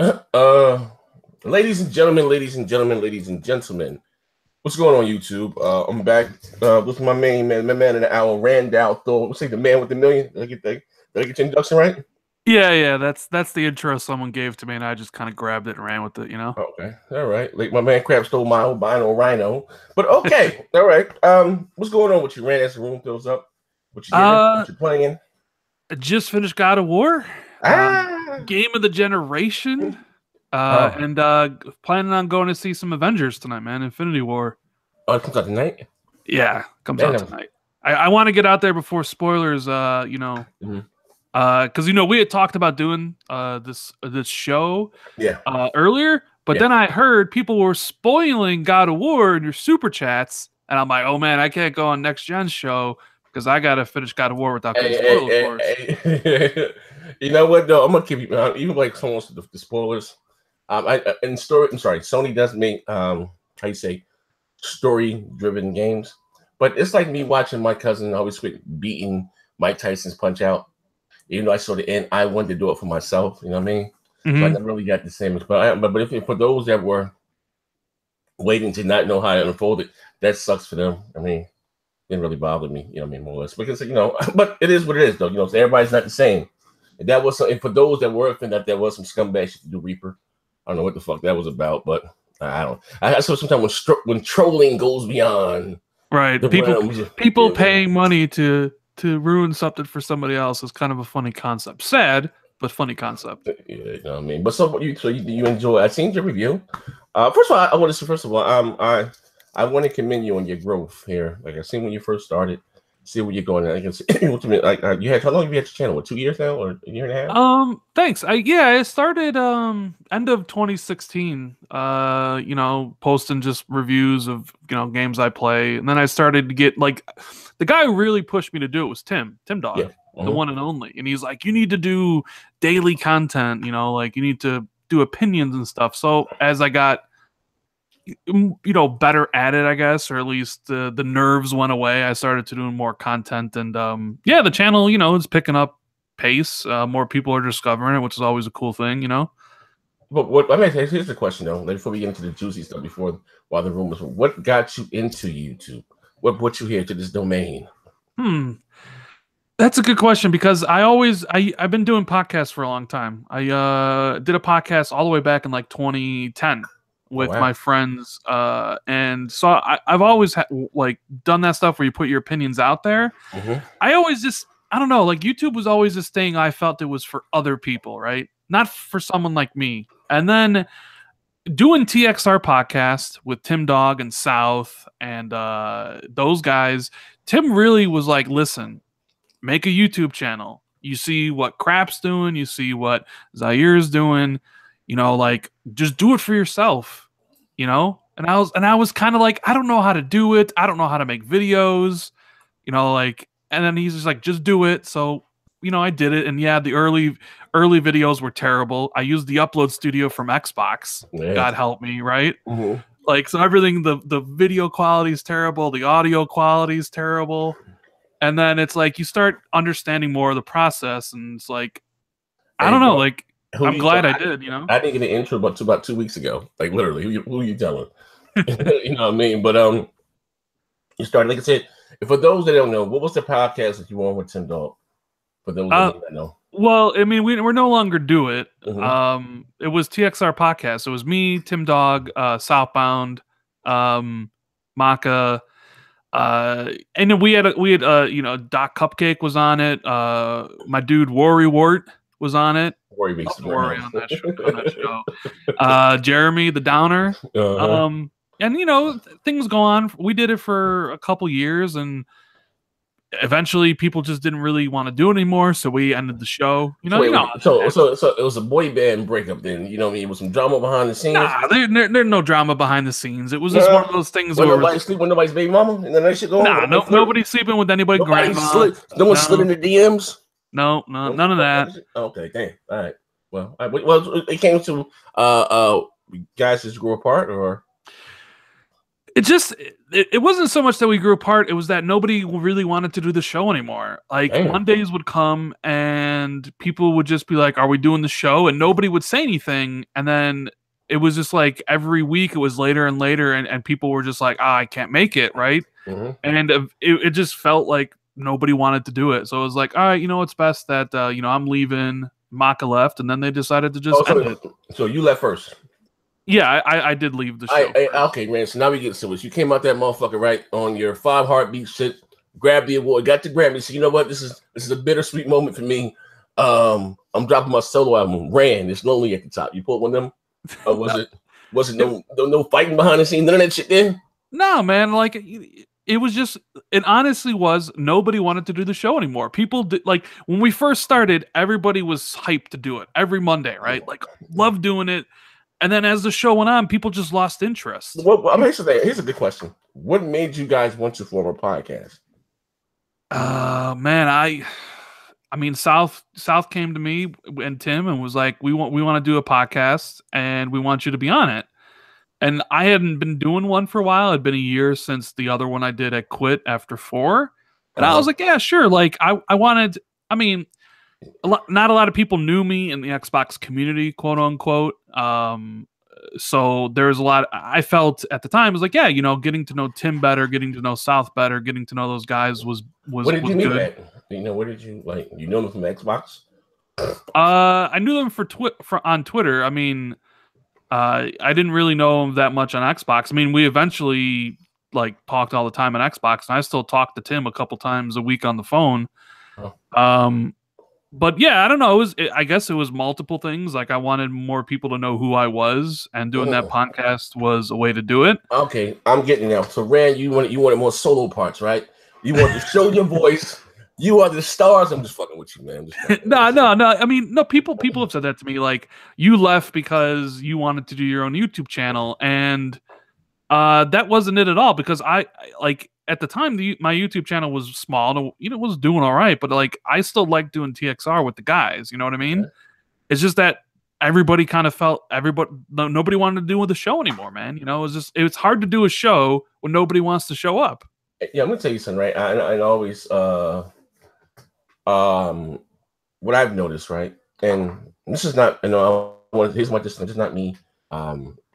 Uh, ladies and gentlemen, ladies and gentlemen, what's going on YouTube? I'm back with my main man, my man in the hour, Randall Thor. Let's say the man with the million. Did I get your introduction right? Yeah, that's the intro someone gave to me, and I just kind of grabbed it and ran with it. Okay, all right. Like my man Crab stole my albino rhino, but okay, all right. What's going on with you, Rand? As the room fills up, what you getting? Uh, What you playing? I just finished God of War, Ah, game of the generation, oh, and planning on going to see some Avengers tonight, man. Infinity War. oh, it comes out tonight. Yeah, comes Man, out that was, tonight. I want to get out there before spoilers. mhm. Because we had talked about doing this show Yeah, earlier, but yeah. then I heard people were spoiling God of War in your super chats, and I'm like, oh man, I can't go on Next Gen show because I gotta finish God of War without getting spoiled, of course. Hey. You know what though? I'm gonna keep you even like someone wants the spoilers. In story, I'm sorry, Sony does make how you say story driven games, but it's like me watching my cousin always quit beating Mike Tyson's Punch Out. Even though I saw the end, I wanted to do it for myself. You know what I mean? So I Hmm. never really got the same. But if for those that were waiting to not know how it unfolded, that sucks for them. I mean, didn't really bother me, you know what I mean, more or less. Because but it is what it is though. So everybody's not the same. And that was something for those that were offended that there was some scumbag shit to do Reaper. I don't know what the fuck that was about, but I don't. I saw sometimes when trolling goes beyond Right. the People realms. people Yeah, paying money to ruin something for somebody else is kind of a funny concept. Sad, but funny concept. you know what I mean. But you enjoy? I seen your review. First of all, I want to say first of all, I want to commend you on your growth here. Like I seen when you first started, see where you're going. I can see ultimately, like you had how long have you had your channel? What, 2 years now, or a year and a half? Thanks. I started end of 2016, posting just reviews of, games I play. And then I started to get like the guy who really pushed me to do it was Tim Yeah. Dog, the Mm-hmm. one and only. And he's like, you need to do daily content, like you need to do opinions and stuff. So as I got better at it, I guess, or at least the nerves went away, I started to do more content. And the channel, is picking up pace. More people are discovering it, which is always a cool thing. But what I mean, here's the question though. Like, before we get into the juicy stuff, while the room was, what got you into YouTube? What brought you here to this domain? Hmm. That's a good question because I've been doing podcasts for a long time. I did a podcast all the way back in like 2010 Oh with wow. my friends, and so I've always like done that stuff where you put your opinions out there. Mm-hmm. I always just, I don't know, like YouTube was always this thing I felt it was for other people, right? Not for someone like me. And then doing TXR podcast with Tim Dog and South and those guys, Tim really was like, listen, make a YouTube channel. You see what Crap's doing, you see what Zaire's doing, like just do it for yourself. And I was kind of like, I don't know how to do it. I don't know how to make videos, like, and then he's just like, just do it. So, I did it. And yeah, the early videos were terrible. I used the upload studio from Xbox. Yeah. God help me, right? Mm-hmm. Like, so everything, the video quality is terrible, the audio quality is terrible. And then it's like you start understanding more of the process, and it's like, I Hey, don't know, bro, like who I'm you glad tell? I did. I didn't get an intro about 2 weeks ago. Like literally, who you telling? You know what I mean? But you started, like I said, for those that don't know, what was the podcast that you were on with Tim Dog? For those that Uh, may not know. well, I mean, we're no longer do it. Mm-hmm. It was TXR podcast. It was me, Tim Dog, Southbound, Maka, and then we had Doc Cupcake was on it. My dude Worry Wart was on it. Worry Love makes to right worry now. on that show. Jeremy the Downer. Uh-huh. And things go on. We did it for a couple years, and eventually people just didn't really want to do it anymore, so we ended the show. So You wait, know wait. how that So happens. it was a boy band breakup then. You know what I mean? With some drama behind the scenes. Nah, there's no drama behind the scenes. It was just one Uh, of those things when where, nobody sleep with nobody's baby mama, and then that shit go on. nah, Nobody no, flirt. nobody's sleeping with anybody. Nobody Grandma, slid. No one slid in no, the DMs. no, none of that. Okay, damn. All right. Well, well, it came to guys just grew apart, or it wasn't so much that we grew apart. It was that nobody really wanted to do the show anymore. Like Damn. Mondays would come and people would just be like, "Are we doing the show?" And nobody would say anything. And then it was just like every week it was later and later, and people were just like, "Ah, I can't make it," right? And it just felt like nobody wanted to do it. So it was like, all right, it's best that I'm leaving. Maka left, and then they decided to just end it. So you left first. Yeah, I did leave the show. Okay, man. So now we get to it. You came out that motherfucker right on your 5 heartbeat shit. Grabbed the award. Got the Grammy. So you know what? This is a bittersweet moment for me. I'm dropping my solo album. Ran. It's lonely at the top. You pulled one of them? Or was it no fighting behind the scenes? None of that shit there? No, man. Like it was just. It honestly was. Nobody wanted to do the show anymore. People did, like when we first started. Everybody was hyped to do it every Monday, right? Like loved doing it. And then as the show went on, people just lost interest. Well, I mean, here's a good question. What made you guys want to form a podcast? Man, I mean, South came to me and Tim and was like, we want to do a podcast and we want you to be on it. And I hadn't been doing one for a while. It'd been a year since the other one I did. I quit after 4. And I was like, yeah, sure. Like I wanted, I mean, not a lot of people knew me in the Xbox community, quote unquote. So there's a lot. I felt at the time was like, yeah, getting to know Tim better, getting to know South better, getting to know those guys was what did you good. Meet at? What did you like? You know them from Xbox? I knew them on Twitter. I mean, I didn't really know them that much on Xbox. I mean, we eventually like talked all the time on Xbox, and I still talk to Tim a couple times a week on the phone. But yeah, I don't know. I guess it was multiple things. Like I wanted more people to know who I was, and doing that podcast was a way to do it. Okay, I'm getting now. So, Rand, you wanted more solo parts, right? You want to show your voice. You are the stars. I'm just fucking with you, man. No. I mean, no. People have said that to me. Like you left because you wanted to do your own YouTube channel, and that wasn't it at all. Because I like. At the time, my YouTube channel was small, and it was doing all right. But like, I still like doing TXR with the guys. You know what I mean? Okay. It's just that everybody kind of felt nobody wanted to do the show anymore, man. It's hard to do a show when nobody wants to show up. Yeah, I'm gonna tell you something, right? I always what I've noticed, right? And this is not, here's my this is not me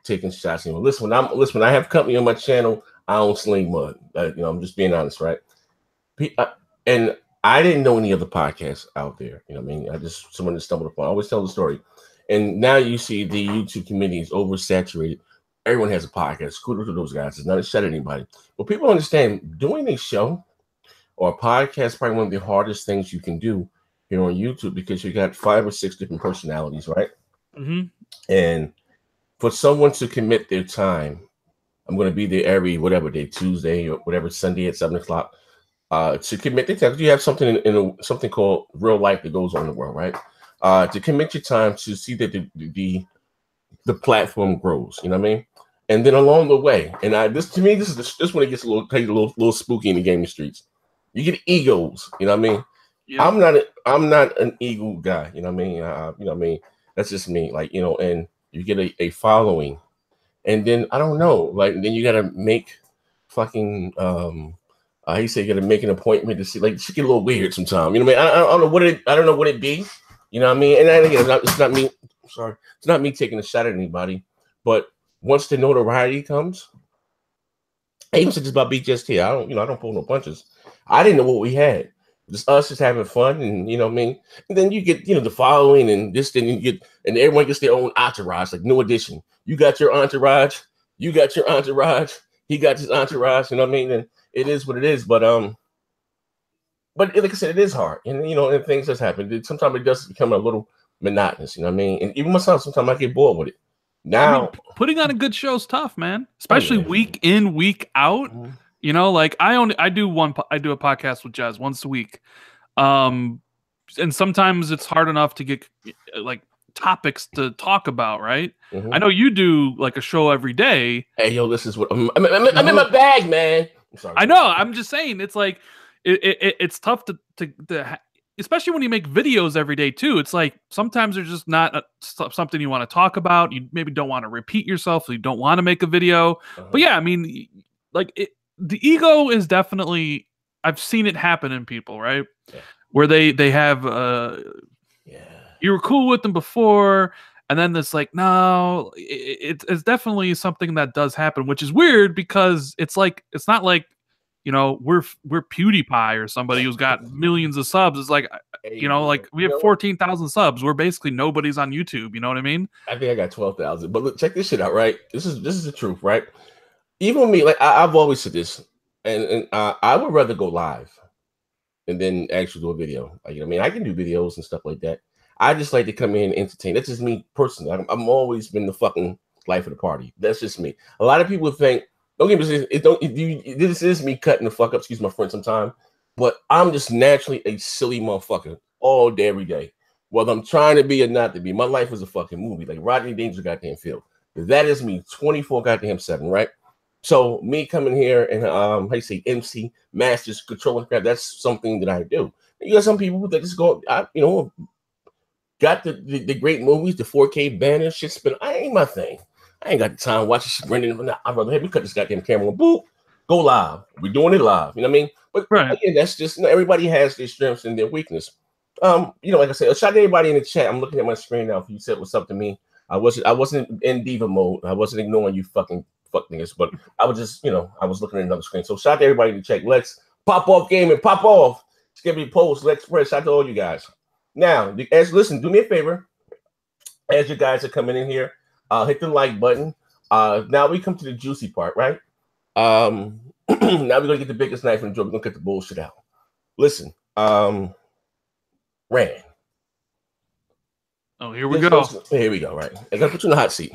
taking shots. Listen, when I have company on my channel, I don't sling mud. I'm just being honest, right? And I didn't know any other podcasts out there. You know what I mean? Someone just stumbled upon. I always tell the story. And now you see the YouTube community is oversaturated. Everyone has a podcast. Kudos to those guys. It's not a shot at anybody. But people understand doing a show or a podcast is probably one of the hardest things you can do here on YouTube because you got 5 or 6 different personalities, right? And for someone to commit their time, I'm going to be there every whatever day, Tuesday or whatever Sunday at 7 o'clock. To commit their time, you have something something called real life that goes on in the world, right? To commit your time to see that the platform grows. You know what I mean? And then along the way, and this when it gets a little spooky in the gaming streets. You get egos. You know what I mean? Yeah. I'm not an ego guy. You know what I mean? That's just me. Like and you get a following. And then I don't know, like then you gotta make fucking you say you gotta make an appointment to see, like, it should get a little weird sometimes. You know what I mean? I don't know what it be. You know what I mean? And then again, it's not me. Sorry, it's not me taking a shot at anybody. But once the notoriety comes, I even said this about BJST. I don't pull no punches. I didn't know what we had. Just us just having fun, and you know what I mean. And then you get the following, and this, then you get, and everyone gets their own entourage, like New Edition. You got your entourage. You got your entourage. He got his entourage. You know what I mean? And it is what it is. But like I said, it is hard, and and things just happen. Sometimes it does become a little monotonous. You know what I mean? And even myself, sometimes I get bored with it. Now, putting on a good show is tough, man. Especially week in, week out. Like I do a podcast with Jazz once a week. And sometimes it's hard enough to get like topics to talk about, right? I know you do like a show every day. Hey, yo, this is what I'm in my bag, man. I'm sorry. I know. I'm just saying, it's like it's tough to especially when you make videos every day too. It's like sometimes there's just not something you want to talk about. You maybe don't want to repeat yourself, so you don't want to make a video. But yeah, I mean, like the ego is definitely, I've seen it happen in people, right? Yeah. Where they have Yeah. you were cool with them before, and then it's like, no, it's definitely something that does happen, which is weird because it's like, it's not like, you know, we're PewDiePie or somebody who's got millions of subs. It's like, you know, like we have 14,000 subs. We're basically nobody's on YouTube. You know what I mean? I think I got 12,000. But look, check this shit out, right? This is the truth, right? Even with me, like I've always said this, and I would rather go live and then actually do a video. Like, you know what I mean? I can do videos and stuff like that. I just like to come in and entertain. That's just me personally. I'm always been the fucking life of the party. That's just me. A lot of people think, don't get me this is me cutting the fuck up, excuse my friend sometime, but I'm just naturally a silly motherfucker all day, every day. Whether I'm trying to be or not to be, my life is a fucking movie. Like Rodney Danger's goddamn field. That is me 24 goddamn 7, right? So me coming here and how you say MC, masters, controlling crap, that's something that I do. You got some people that just go, you know, got the great movies, the 4K banner, shit spin. I ain't my thing. I ain't got the time watching shit running. I'd rather have me cut this goddamn camera and boop, go live. We're doing it live. You know what I mean? But again, that's just, you know, everybody has their strengths and their weakness. You know, like I said, shout out to everybody in the chat. I'm looking at my screen now. If you said what's up to me, I wasn't in diva mode. I wasn't ignoring you fucking fuck niggas, but I was just, you know, I was looking at another screen. So shout out to everybody in the chat. Let's pop off game and pop off. Skip me post. Let's press. Shout out to all you guys. Now, listen, do me a favor. As you guys are coming in here, hit the like button. Now we come to the juicy part, right? Now we're gonna get the biggest knife in the drawer. We're gonna cut the bullshit out. Listen, Rand. Oh, here we go. Here we go. Right, I gotta put you in the hot seat.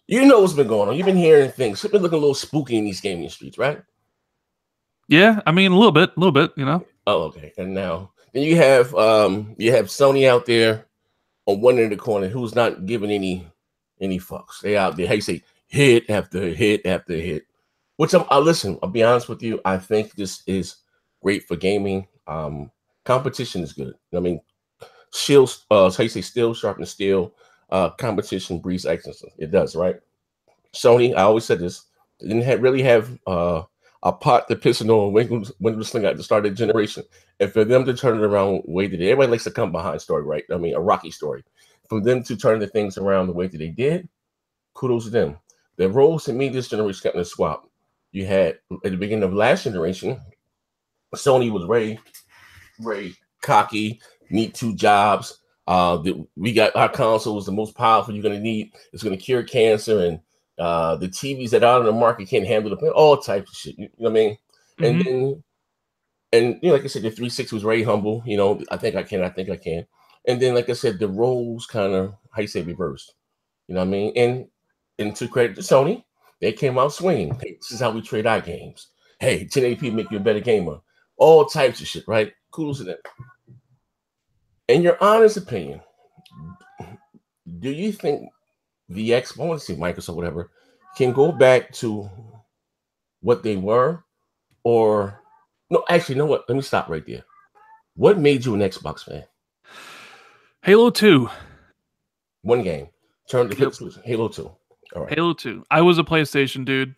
You know what's been going on. You've been hearing things. It's been looking a little spooky in these gaming streets, right? Yeah, I mean a little bit, you know. Oh, okay. And now then you have Sony out there on one end of the corner who's not giving any fucks. They out there, hey, say hit after hit after hit. Which listen, I'll be honest with you. I think this is great for gaming. Competition is good. I mean, shield, how you say, steel sharpen steel. Competition breeds excellence. It does, right? Sony, I always said this, they didn't really have a pot to piss in on when the sling at the start of the generation. And for them to turn it around the way that everybody likes to come behind story, right? I mean, a Rocky story. For them to turn the things around the way that they did, kudos to them. The roles to me this generation got in a swap. You had at the beginning of last generation, Sony was very cocky, need 2 jobs. We got our console was the most powerful you're gonna need. It's gonna cure cancer, and the TVs that are on the market can't handle all types of shit. You know what I mean? Mm-hmm. And you know, like I said, the 360 was very humble. You know, I think I can. And then, like I said, the roles kind of, how you say, reversed. You know what I mean? And to credit to Sony, they came out swinging. Hey, this is how we trade our games. Hey, 1080p make you a better gamer. All types of shit, right? Kudos to them. In your honest opinion, do you think the I want to see Microsoft, whatever, can go back to what they were? Or, no, actually, you know what? Let me stop right there. What made you an Xbox fan? Halo 2. One game. Turn to Halo 2. All right. Halo 2. I was a PlayStation dude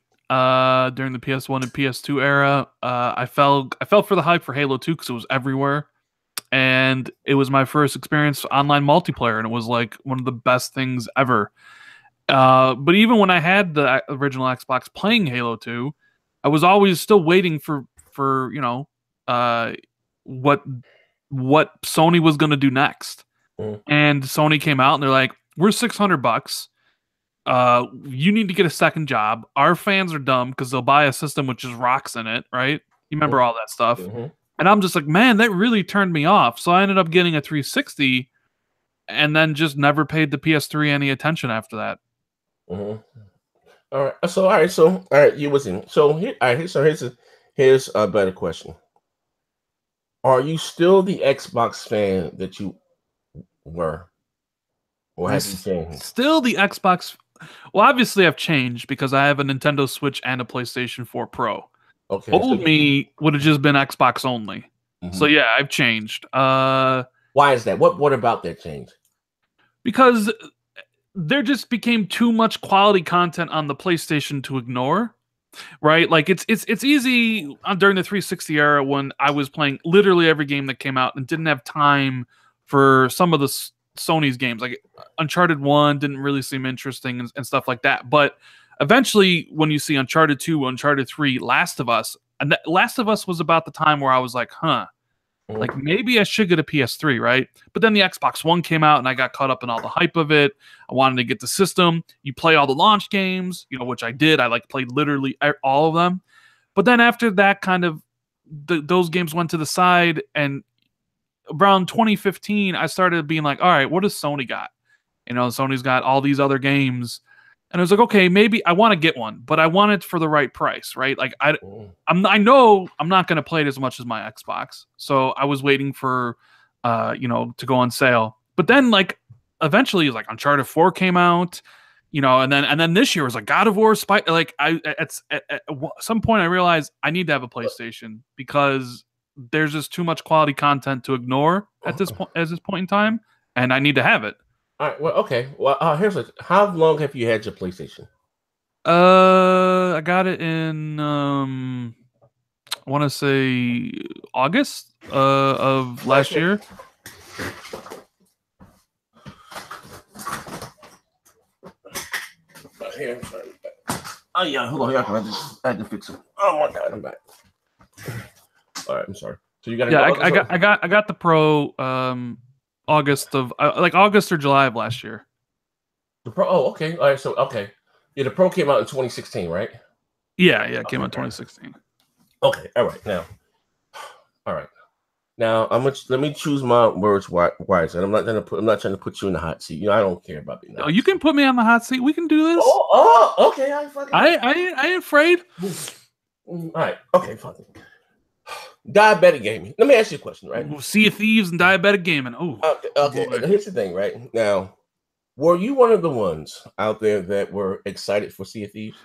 during the PS1 and PS2 era. I fell for the hype for Halo 2 because it was everywhere. And it was my first experience online multiplayer, and it was like one of the best things ever. But even when I had the original Xbox playing Halo 2, I was always still waiting for you know, what Sony was going to do next. And Sony came out and they're like, we're $600. You need to get a second job. Our fans are dumb because they'll buy a system with just rocks in it, right? You remember all that stuff. And I'm just like, man, that really turned me off. So I ended up getting a 360 and then just never paid the PS3 any attention after that. All right. You was in. So here's a better question. Are you still the Xbox fan that you were? Or have you changed? Still the Xbox. Well, obviously I've changed because I have a Nintendo Switch and a PlayStation 4 Pro. Okay. Old me would have just been Xbox only. So yeah, I've changed. Why is that? What about that change? Because there just became too much quality content on the PlayStation to ignore. right? Like it's easy during the 360 era when I was playing literally every game that came out and didn't have time for some of the Sony's games. Like Uncharted 1 didn't really seem interesting and stuff like that. But eventually, when you see Uncharted 2, Uncharted 3, Last of Us, and Last of Us was about the time where I was like, huh. Like maybe I should get a PS3, right? But then the Xbox One came out and I got caught up in all the hype of it. I wanted to get the system. You play all the launch games, which I did. I like played literally all of them. But then after that kind of those games went to the side, and around 2015 I started being like, all right, what does Sony got? Sony's got all these other games. And I was like, okay, maybe I want to get one, but I want it for the right price, right? Like I know I'm not going to play it as much as my Xbox, so I was waiting for, to go on sale. But then, like, eventually, like Uncharted 4 came out, and then this year was like God of War, Like at some point I realized I need to have a PlayStation because there's just too much quality content to ignore at this point in time, and I need to have it. All right. Well, okay. Well, how long have you had your PlayStation? I got it in I want to say August of last year. Here, oh yeah, hold on. I had to fix it. Oh my god, I'm back. All right, I'm sorry. So you got? Yeah, I got the Pro. August or July of last year. The Pro. Oh, okay. All right. So okay. Yeah, the Pro came out in 2016, right? Yeah, it came out in 2016. Okay. All right. Now, let me choose my words wisely. I'm not trying to put you in the hot seat. I don't care about being. Oh, you can put me on the hot seat. We can do this. Oh, okay. I ain't afraid. All right. Okay. Fine. Diabetic gaming. Let me ask you a question, right? Sea of Thieves and diabetic gaming. Oh, okay. Here's the thing, right? Now, were you one of the ones out there that were excited for Sea of Thieves?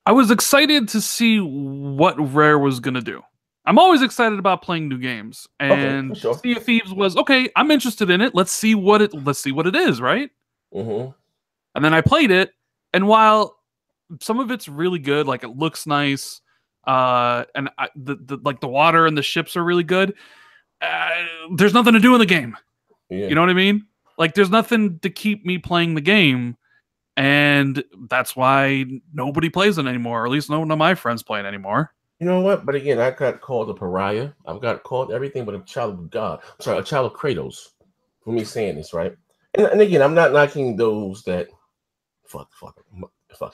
I was excited to see what Rare was gonna do. I'm always excited about playing new games, and okay, sure. Sea of Thieves was okay. I'm interested in it. Let's see what it is, right? Mm-hmm. And then I played it, and while some of it's really good, like it looks nice. And the water and the ships are really good. There's nothing to do in the game. Yeah. You know what I mean? Like there's nothing to keep me playing the game, and that's why nobody plays it anymore. Or at least none of my friends play it anymore. You know what? But again, I got called a pariah. I've got called everything but a child of God. I'm sorry, a child of Kratos for me saying this, right? And again, I'm not knocking those that fuck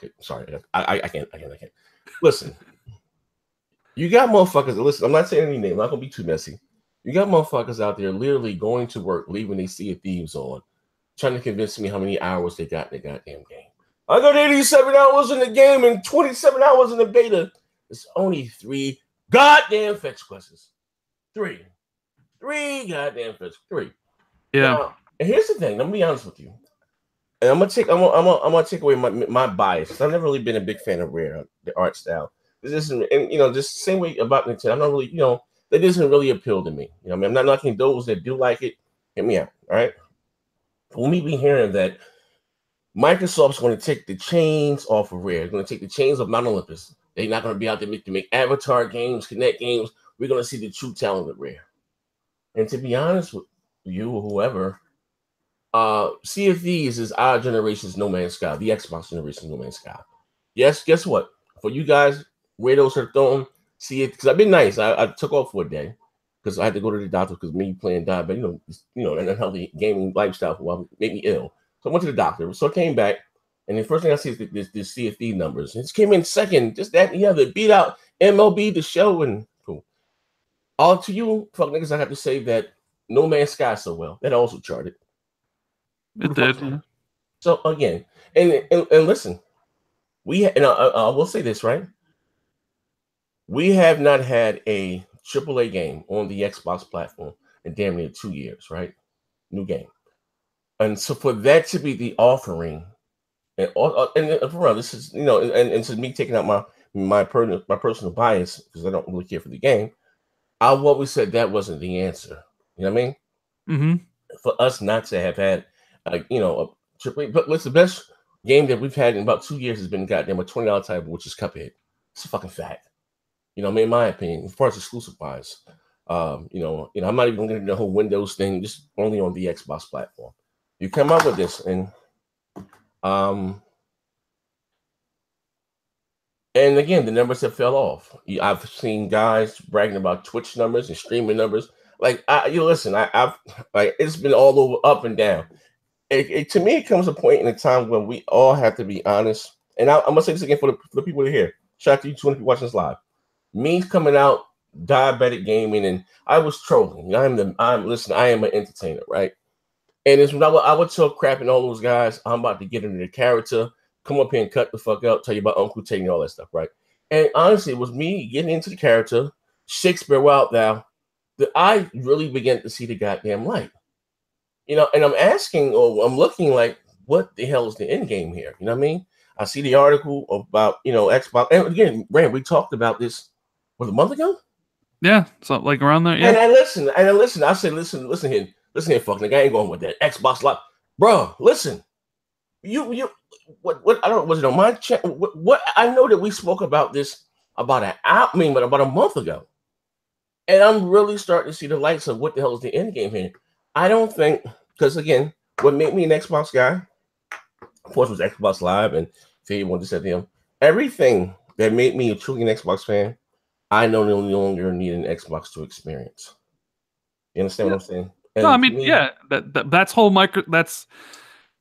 it. Sorry, I can't. Listen. You got motherfuckers. Listen, I'm not saying any name. I'm not gonna be too messy. You got motherfuckers out there literally going to work, leaving they Sea of Thieves on, trying to convince me how many hours they got in the goddamn game. I got 87 hours in the game and 27 hours in the beta. It's only 3 goddamn fetch quests. 3 goddamn fetch. 3. Yeah. Now, and here's the thing. Let me be honest with you. And I'm gonna take away my bias. I've never really been a big fan of Rare, the art style. This isn't, and just the same way about Nintendo. I'm not really, that doesn't really appeal to me. I mean, I'm not knocking those that do like it. Hit me out, all right? For me, be hearing that Microsoft's going to take the chains off of Rare. They're going to take the chains of Mount Olympus. They're not going to be out there to make Avatar games, Kinect games. We're going to see the true talent of Rare. And to be honest with you or whoever, Sea of Thieves is our generation's No Man's Sky, the Xbox generation's No Man's Sky. Yes, guess what? For you guys, Rados are throwing, see it, because I've been nice. I took off for a day because I had to go to the doctor because me playing diabetic, an unhealthy gaming lifestyle made me ill. So I went to the doctor. So I came back, and the first thing I see is this Sea of Thieves numbers. It came in second, just that and the other. Beat out MLB, the show, and cool. All to you, fuck niggas, I have to say that No Man's Sky so well. That also charted. It did. So again, and listen, I will say this, right? We have not had a AAA game on the Xbox platform in damn near 2 years, right? New game. And so for that to be the offering, and for this is, and so me taking out my personal bias, because I don't really care for the game, I've always said that wasn't the answer. You know what I mean? Mm-hmm. For us not to have had, a AAA, but what's the best game that we've had in about 2 years has been goddamn a $20 title, which is Cuphead. It's a fucking fact. You know, I mean, in my opinion, as far as exclusive wise, I'm not even going to get the whole Windows thing, just only on the Xbox platform. You come up with this, and again, the numbers have fell off. I've seen guys bragging about Twitch numbers and streaming numbers. Like, listen, I've like it's been all over, up and down. To me, it comes a point in a time when we all have to be honest. And I'm gonna say this again for the people here. Shout out to you 20 people watching this live. Me coming out diabetic gaming, and I was trolling. I am an entertainer, right? And it's when I would tell crap and all those guys, I'm about to get into the character, come up here and cut the fuck up, tell you about Uncle Tate and all that stuff, right? And honestly, it was me getting into the character, Shakespeare Wild now, that I really began to see the goddamn light. You know, and I'm asking, or I'm looking like, what the hell is the end game here? You know what I mean? I see the article about, Xbox. And again, Rand, we talked about this, a month ago? Yeah, so like around there, yeah. And I listen. I said, listen here, fucking nigga, I ain't going with that Xbox Live. Bro, listen. What I don't know, was it on my chat? What I know that we spoke about this about a month ago. And I'm really starting to see the lights of what the hell is the end game here. I don't think, because again, what made me an Xbox guy, of course, was Xbox Live and Faye wanted to say to him, everything that made me a truly an Xbox fan, I no longer need an Xbox to experience. You understand what I'm saying? And no, I mean, that's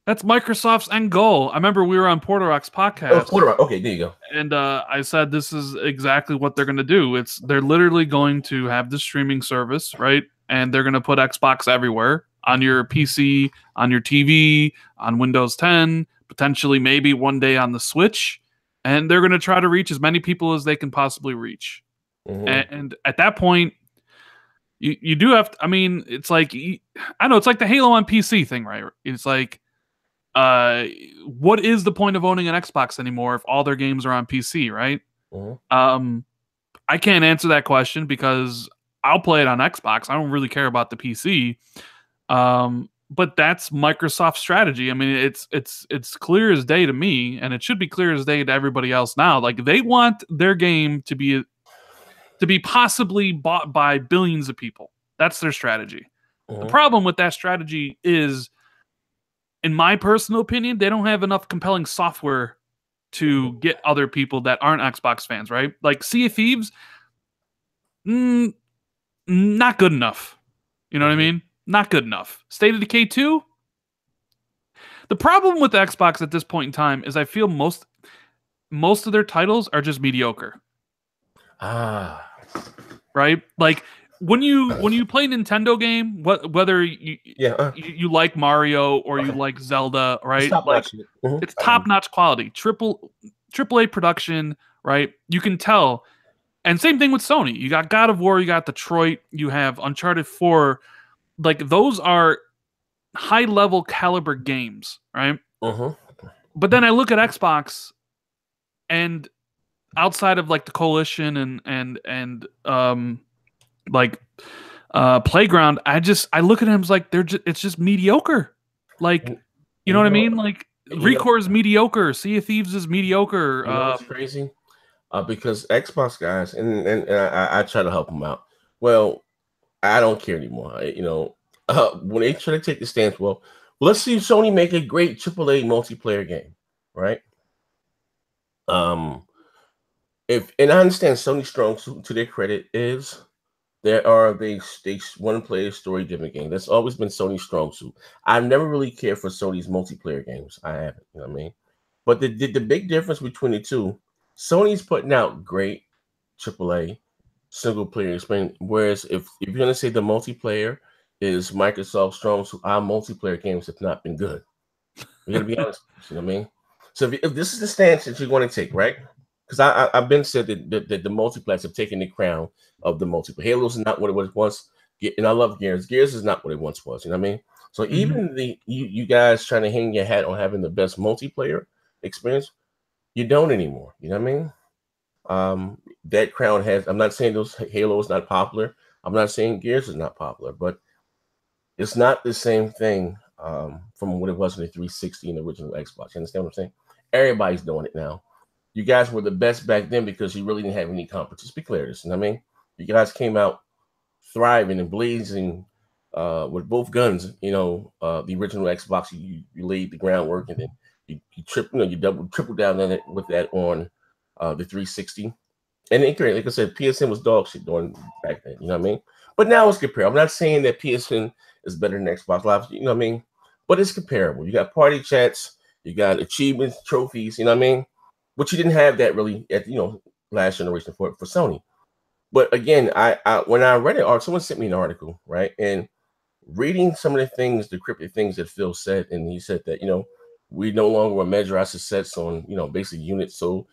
Microsoft's end goal. I remember we were on Porter-Rock's podcast. Oh, Porter-Rock. Okay, there you go. And I said this is exactly what they're going to do. They're literally going to have this streaming service, right? And they're going to put Xbox everywhere, on your PC, on your TV, on Windows 10, potentially maybe one day on the Switch. And they're going to try to reach as many people as they can possibly reach. Mm-hmm. And at that point, you do have to, I mean, it's like, I know it's like the Halo on PC thing, right? It's like, what is the point of owning an Xbox anymore if all their games are on PC, right? Mm-hmm. I can't answer that question because I'll play it on Xbox. I don't really care about the PC. But that's Microsoft's strategy. I mean, it's clear as day to me, and it should be clear as day to everybody else now. Like, they want their game to be possibly bought by billions of people. That's their strategy. Mm-hmm. The problem with that strategy is, in my personal opinion, they don't have enough compelling software to get other people that aren't Xbox fans, right? Like Sea of Thieves, not good enough. You know what I mean? Not good enough. State of Decay 2? The problem with Xbox at this point in time is I feel most of their titles are just mediocre. Right? Like, when you play a Nintendo game, whether you like Mario or you like Zelda, right? It's top-notch quality, AAA production, right? You can tell. And same thing with Sony. You got God of War, you got Detroit, you have Uncharted 4. Like, those are high-level caliber games, right? But then I look at Xbox, and outside of like the Coalition and Playground, I look at him as like it's just mediocre. Like, you know what I mean? Like, Recore is mediocre, Sea of Thieves is mediocre. It's crazy because Xbox guys, and I try to help them out. Well, I don't care anymore. When they try to take the stance, well, let's see Sony make a great AAA multiplayer game, right? And I understand Sony's strong suit, to their credit, is they want to play a story-driven game. That's always been Sony's strong suit. I've never really cared for Sony's multiplayer games. I haven't, you know what I mean? But the big difference between the two, Sony's putting out great AAA single-player experience, whereas if you're going to say the multiplayer is Microsoft's strong suit, our multiplayer games have not been good. We're going to be honest, you know what I mean? So if this is the stance that you're going to take, right? Because I've been said that the multiplexes have taken the crown of the multiplayer. Halo's not what it was once, and I love Gears. Gears is not what it once was. You know what I mean? So even you guys trying to hang your hat on having the best multiplayer experience, you don't anymore. You know what I mean? That crown has. I'm not saying Halo is not popular. I'm not saying Gears is not popular, but it's not the same thing from what it was in the 360 and the original Xbox. You understand what I'm saying? Everybody's doing it now. you guys were the best back then because you really didn't have any competition. Just be clear, this. You know what I mean? You guys came out thriving and blazing with both guns. You know, the original Xbox, you laid the groundwork, and then you triple down on it with that on the 360. And then, like I said, PSN was dog shit during back then. You know what I mean? But now it's comparable. I'm not saying that PSN is better than Xbox Live. You know what I mean? But it's comparable. You got party chats, you got achievements, trophies. You know what I mean? But you didn't have that really at last generation for Sony. But again, I when I read it, or someone sent me an article, right? And reading some of the things, the cryptic things that Phil said, and he said that we no longer will measure our success on basically units. So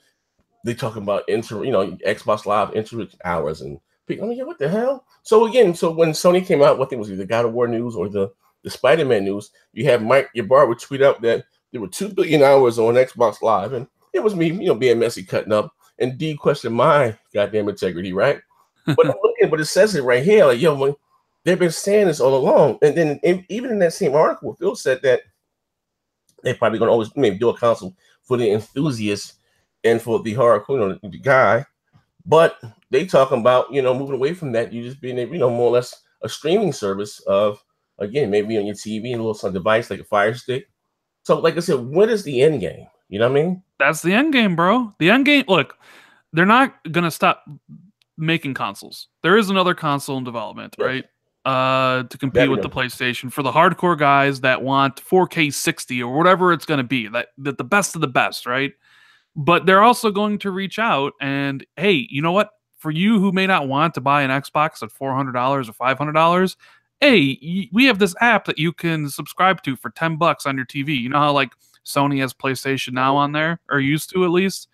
they talking about Xbox Live internet hours, and I mean, what the hell? So again, when Sony came out, what thing was either God of War news or the Spider-Man news, you have Mike Ybarra would tweet out that there were 2 billion hours on Xbox Live, and it was me, being messy, cutting up, and D questioned my goddamn integrity, right? But I'm looking, but it says it right here, like, they've been saying this all along. And then even in that same article, Phil said that they're probably going to always maybe do a console for the enthusiasts and for the hardcore, the guy. But they talking about, moving away from that, you just being, more or less a streaming service of, again, maybe on your TV and a little device like a Fire Stick. So, like I said, what is the end game? You know what I mean? That's the end game, bro. The end game. Look, they're not gonna stop making consoles. There is another console in development, right? To compete with the PlayStation for the hardcore guys that want 4K 60 or whatever it's gonna be. That the best of the best, right? But they're also going to reach out and, hey, you know what? For you who may not want to buy an Xbox at $400 or $500, hey, we have this app that you can subscribe to for $10 on your TV. You know how like Sony has PlayStation Now on there, or used to at least?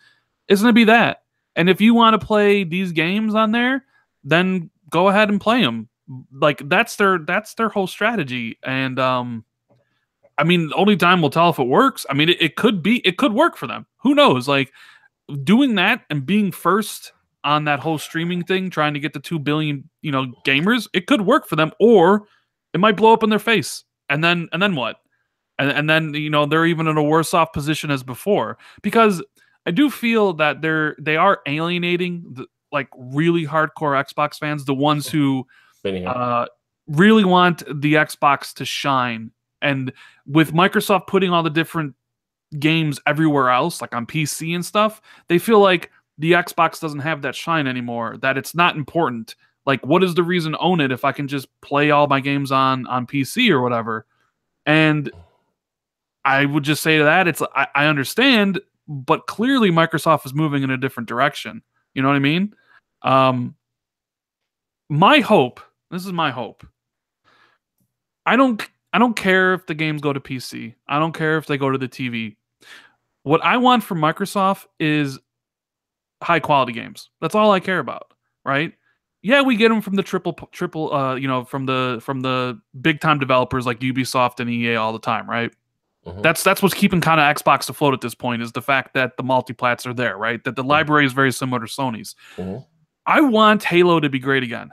It's going to be that. And if you want to play these games on there, then go ahead and play them. Like that's their whole strategy. And I mean, only time will tell if it works. I mean, it could work for them. Who knows? Like doing that and being first on that whole streaming thing, trying to get to 2 billion, gamers, it could work for them, or it might blow up in their face. And then what? And then they're even in a worse off position as before, because I do feel that they are alienating the like really hardcore Xbox fans, the ones who really want the Xbox to shine. And with Microsoft putting all the different games everywhere else, like on PC and stuff, they feel like the Xbox doesn't have that shine anymore, that it's not important. Like, what is the reason to own it if I can just play all my games on PC or whatever? And I would just say to that, I understand, but clearly Microsoft is moving in a different direction. You know what I mean? My hope, this is my hope. I don't care if the games go to PC. I don't care if they go to the TV. What I want from Microsoft is high quality games. That's all I care about, right? Yeah, we get them from the triple from the big time developers like Ubisoft and EA all the time, right? Mm-hmm. That's what's keeping kind of Xbox afloat at this point, is the fact that the multiplats are there, right? That the library is very similar to Sony's. Mm-hmm. I want Halo to be great again,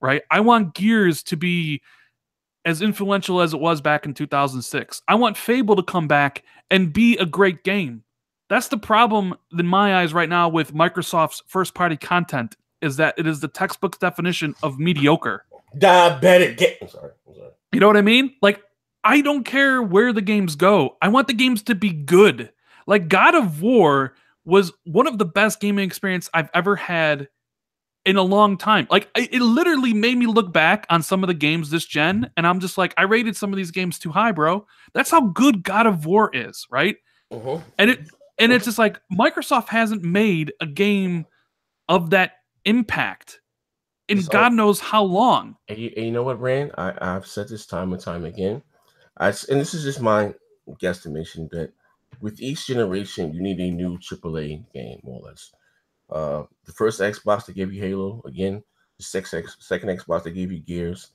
right? I want Gears to be as influential as it was back in 2006. I want Fable to come back and be a great game. That's the problem in my eyes right now with Microsoft's first-party content, is that it is the textbook definition of mediocre. Diabetic game. I'm sorry. You know what I mean? Like, I don't care where the games go. I want the games to be good. Like, God of War was one of the best gaming experience I've ever had in a long time. Like, it literally made me look back on some of the games this gen, and I'm just like, I rated some of these games too high, bro. That's how good God of War is, right? Uh-huh. And it's just like, Microsoft hasn't made a game of that impact in God knows how long. And you know what, Rand? I've said this time and time again. And this is just my guesstimation, that with each generation, you need a new AAA game, more or less. The first Xbox that gave you Halo, again, the second Xbox that gave you Gears.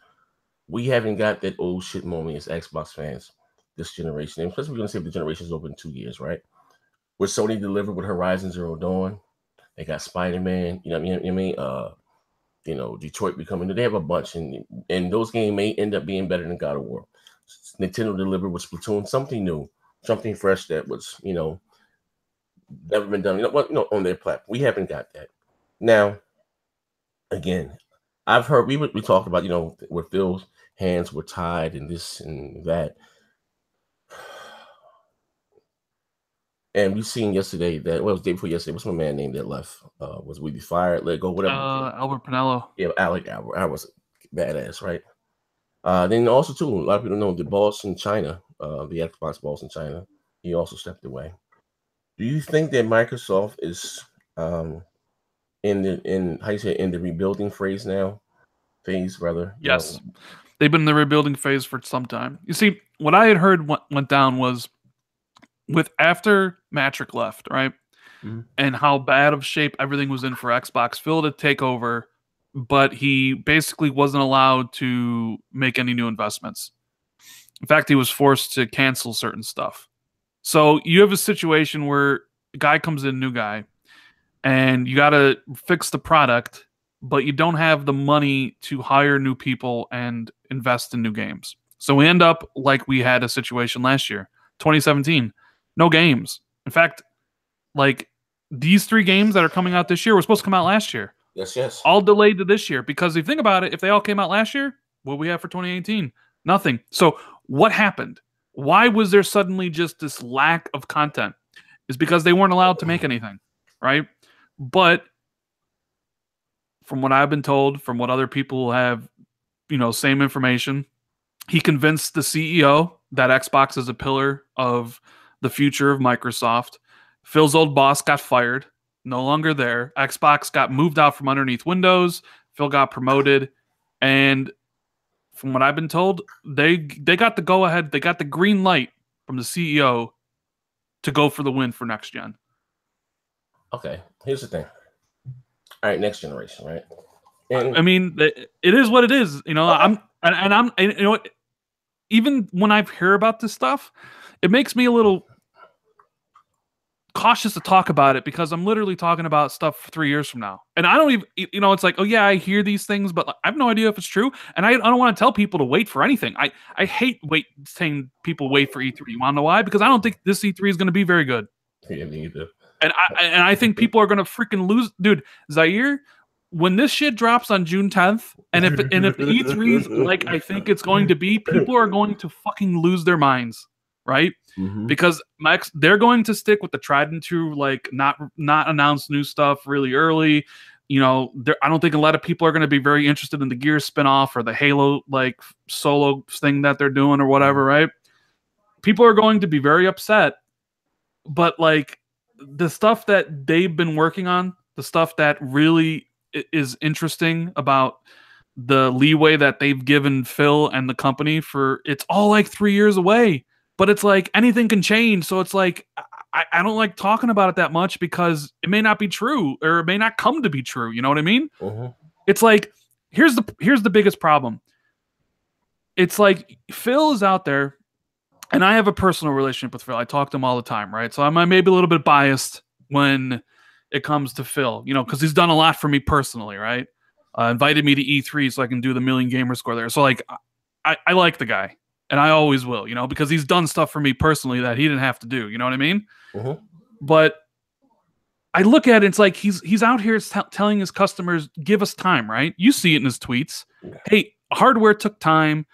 We haven't got that old shit moment as Xbox fans this generation. And plus, we're going to say the generation is over in 2 years, right? What Sony delivered with Horizon Zero Dawn, they got Spider-Man, you know what I mean? Detroit becoming, they have a bunch, and those games may end up being better than God of War. Nintendo delivered with Splatoon, something new, something fresh that was, never been done. You know what? On their platform, we haven't got that. Now, again, I've heard we talked about where Phil's hands were tied and this and that, and we seen yesterday that it was the day before yesterday. What's my man name that left? Was we fired, let go, whatever? Albert Pinello. Yeah, Albert. I was badass, right? Then also too, a lot of people know the boss in China, the Xbox boss in China. He also stepped away. Do you think that Microsoft is in the rebuilding phase now? Yes. They've been in the rebuilding phase for some time. You see, what I had heard went down was after Matrick left, right? Mm-hmm. And how bad of shape everything was in for Xbox. Phil to take over, but he basically wasn't allowed to make any new investments. In fact, he was forced to cancel certain stuff. So you have a situation where a guy comes in, new guy, and you got to fix the product, but you don't have the money to hire new people and invest in new games. So we end up like we had a situation last year, 2017. No games. In fact, like these 3 games that are coming out this year were supposed to come out last year. Yes. All delayed to this year. Because if you think about it, if they all came out last year, what we have for 2018? Nothing. So what happened? Why was there suddenly just this lack of content? It's because they weren't allowed to make anything, right? But from what I've been told, from what other people have, same information, he convinced the CEO that Xbox is a pillar of the future of Microsoft. Phil's old boss got fired, no longer there. Xbox got moved out from underneath Windows. Phil got promoted, and from what I've been told, they got the go-ahead, they got the green light from the CEO to go for the win for next gen. Okay, here's the thing. All right, next generation, right? And I mean, it is what it is. I'm even when I hear about this stuff, it makes me a little cautious to talk about it because I'm literally talking about stuff 3 years from now. And I don't even, it's like, oh yeah, I hear these things, but I have no idea if it's true. And I don't want to tell people to wait for anything. I hate saying people wait for E3. You want to know why? Because I don't think this E3 is going to be very good. Yeah, me either. And I think people are going to freaking lose. Dude, Zaire, when this shit drops on June 10th, and if the E3 is like I think it's going to be, people are going to fucking lose their minds. Right? Mm-hmm. Because they're going to stick with the tried and true, like not announce new stuff really early. I don't think a lot of people are going to be very interested in the Gears spinoff or the Halo like solo thing that they're doing or whatever, right? People are going to be very upset. But like the stuff that they've been working on, the stuff that really is interesting about the leeway that they've given Phil and the company it's all like 3 years away. But it's like anything can change. So it's like, I don't like talking about it that much because it may not be true or it may not come to be true. You know what I mean? Mm-hmm. It's like, here's the biggest problem. It's like Phil is out there and I have a personal relationship with Phil. I talk to him all the time, right? So I'm maybe a little bit biased when it comes to Phil, because he's done a lot for me personally, right? Invited me to E3 so I can do the Million Gamer Score there. So like, I like the guy. And I always will, because he's done stuff for me personally that he didn't have to do. You know what I mean? Mm-hmm. But I look at it, it's like he's out here telling his customers, give us time, right? You see it in his tweets. Hey, hardware took time.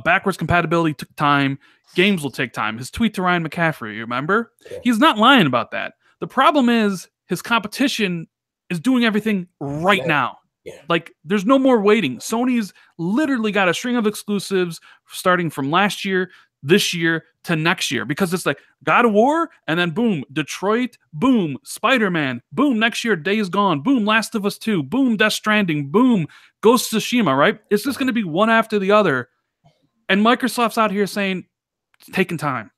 Backwards compatibility took time. Games will take time. His tweet to Ryan McCaffrey, you remember? Yeah. He's not lying about that. The problem is his competition is doing everything right now. Yeah. Like, there's no more waiting. Sony's literally got a string of exclusives starting from last year, this year, to next year. Because it's like God of War, and then boom, Detroit, boom, Spider-Man, boom, next year, Days Gone, boom, Last of Us 2, boom, Death Stranding, boom, Ghost of Tsushima, right? It's just going to be one after the other. And Microsoft's out here saying, it's taking time.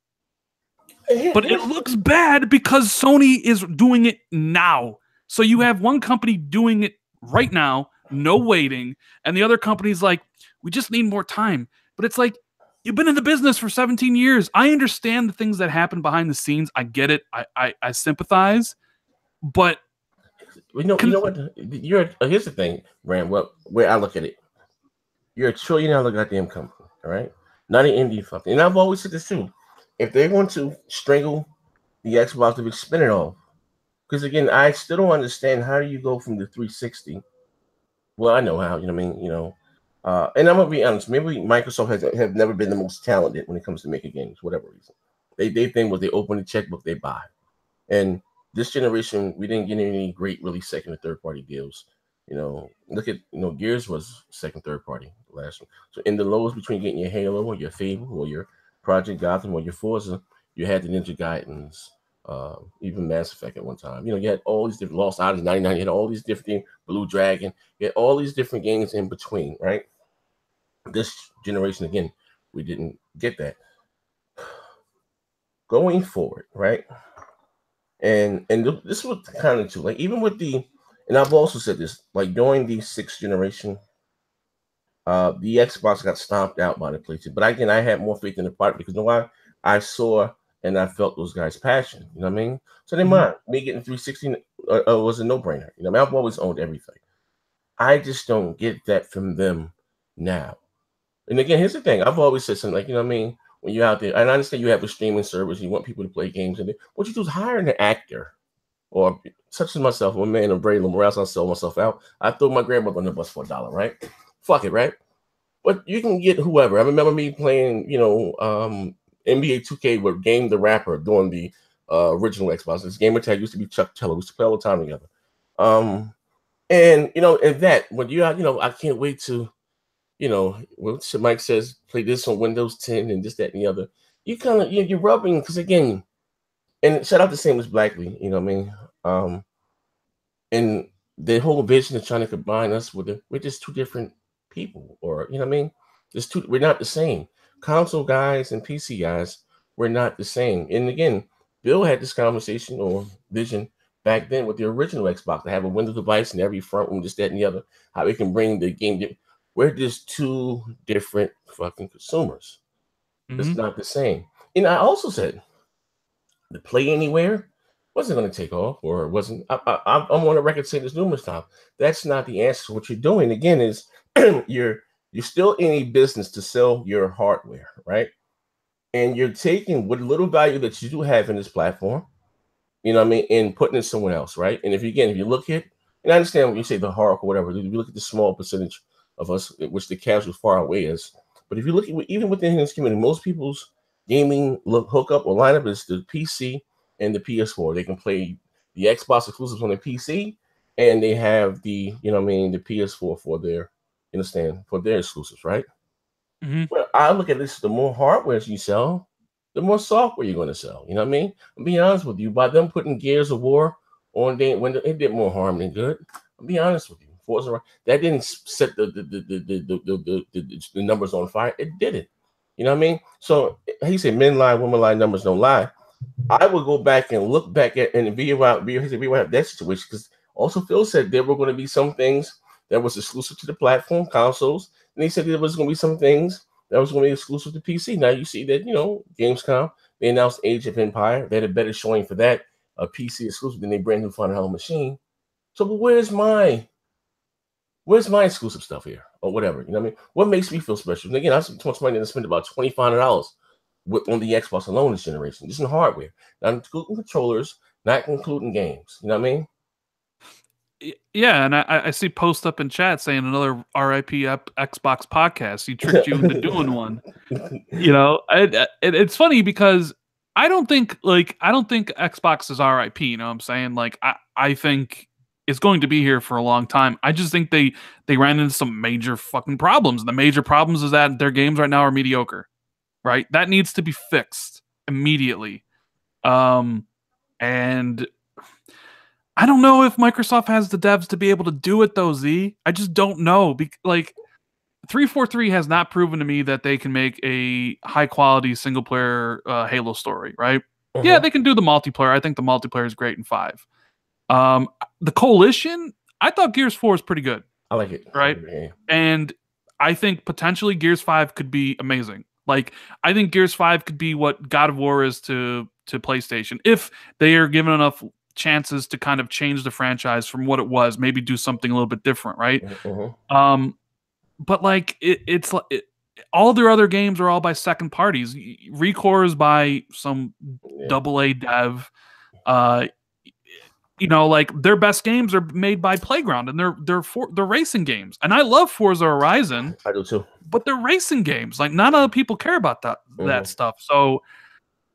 But it looks bad because Sony is doing it now. So you have one company doing it right now, no waiting, and the other company's like, we just need more time. But it's like, you've been in the business for 17 years. I understand the things that happen behind the scenes. I get it. I sympathize. But you know what? Here's the thing, Rand. Well, where I look at it, you're a $1 trillion goddamn company, all right? Not an indie fucking. And I've always said this too. If they want to strangle the Xbox to spin it off, Because again, I still don't understand how do you go from the 360. Well, I know how. You know what I mean? And I'm gonna be honest. Maybe Microsoft have never been the most talented when it comes to making games, whatever reason. They think was they open the checkbook, they buy. And this generation, we didn't get any great, really second or third party deals. Look at Gears was second, third party last one. So in the lowest between getting your Halo or your Fable or your Project Gotham or your Forza, you had the Ninja Gaidens, even Mass Effect at one time. You had all these different Lost Odyssey 99. You had all these different things, Blue Dragon. You had all these different games in between, right? This generation again, we didn't get that. Going forward, right? And this was kind of too, like, even with and I've also said this, like during the sixth generation, the Xbox got stomped out by the PlayStation. But again, I had more faith in the product because I saw and I felt those guys' passion. You know what I mean? So they mind me getting 360 was a no-brainer. You know, I mean, I've always owned everything. I just don't get that from them now. And again, here's the thing: I've always said something like, you know what I mean? When you're out there, and I understand you have a streaming service, you want people to play games, and what you do is hire an actor, or such as myself, one man of Brady Morales, I sell myself out. I throw my grandmother on the bus for $1, right? Fuck it, right? But you can get whoever. I remember me playing, NBA 2K with Game the Rapper during the original Xbox. This gamer tag used to be Chuck Taylor. We used to play all the time together. And that when I can't wait to, what Mike says, play this on Windows 10 and this, that, and the other. You kind of you're rubbing because again, and shout out to Same as Blackley, you know what I mean? And the whole vision of trying to combine us we're just two different people, or you know what I mean? We're not the same. Console guys and PC guys, we're not the same. And again, Bill had this conversation or vision back then with the original Xbox to have a Windows device in every front room, this, that, and the other. How we can bring the game. We're just two different fucking consumers. It's not the same. And I also said the Play Anywhere wasn't going to take off, or it wasn't. I'm on the record saying this numerous times. That's not the answer. What you're doing again is you're still in a business to sell your hardware, right? And you're taking what little value that you do have in this platform, you know what I mean, and putting it somewhere else, right? And if you look at, and I understand when you say the hardcore, whatever, if you look at the small percentage of us, which the casual far away is, but if you look at even within this community, most people's gaming hookup or lineup is the PC and the PS4. They can play the Xbox exclusives on the PC, and they have the the PS4 for their for their exclusives, right? Well, I look at this: the more hardware you sell, the more software you're going to sell. You know what I mean? I'll be honest with you. By them putting Gears of War on when it did more harm than good. I'll be honest with you. Forza, that didn't set the numbers on fire. It didn't. You know what I mean? So he said, "Men lie, women lie, numbers don't lie." I would go back and look back at and be around that situation, because also Phil said there were going to be some things that was exclusive to the platform consoles, and he said there was going to be some things that was going to be exclusive to PC. Now you see that Gamescom, they announced Age of Empire. They had a better showing for that, a PC exclusive, than they brand new $500 machine. So, but where's my exclusive stuff here, or whatever? You know what I mean? What makes me feel special? And again, I spent money to spend about $2,500 on the Xbox alone this generation, just in hardware, not including controllers, not including games. You know what I mean? Yeah, and I see post up in chat saying another RIP Xbox podcast. He tricked you into doing one. It's funny because I don't think Xbox is RIP. You know what I'm saying? Like I think it's going to be here for a long time. I just think they ran into some major fucking problems. And the major problems is that their games right now are mediocre. Right? That needs to be fixed immediately. And I don't know if Microsoft has the devs to be able to do it though, Z. I just don't know. Like 343 has not proven to me that they can make a high quality single player Halo story, right? Yeah, they can do the multiplayer. I think the multiplayer is great in 5. The Coalition, I thought Gears 4 is pretty good. I like it. Right? And I think potentially Gears 5 could be amazing. Like, I think Gears 5 could be what God of War is to PlayStation, if they are given enough chances to kind of change the franchise from what it was, maybe do something a little bit different, right? But like it's all their other games are all by second parties. Recore is by some AA dev. you know, like their best games are made by Playground, and they're racing games. And I love Forza Horizon, I do too. but they're racing games. Like not other people care about that Mm-hmm. stuff. So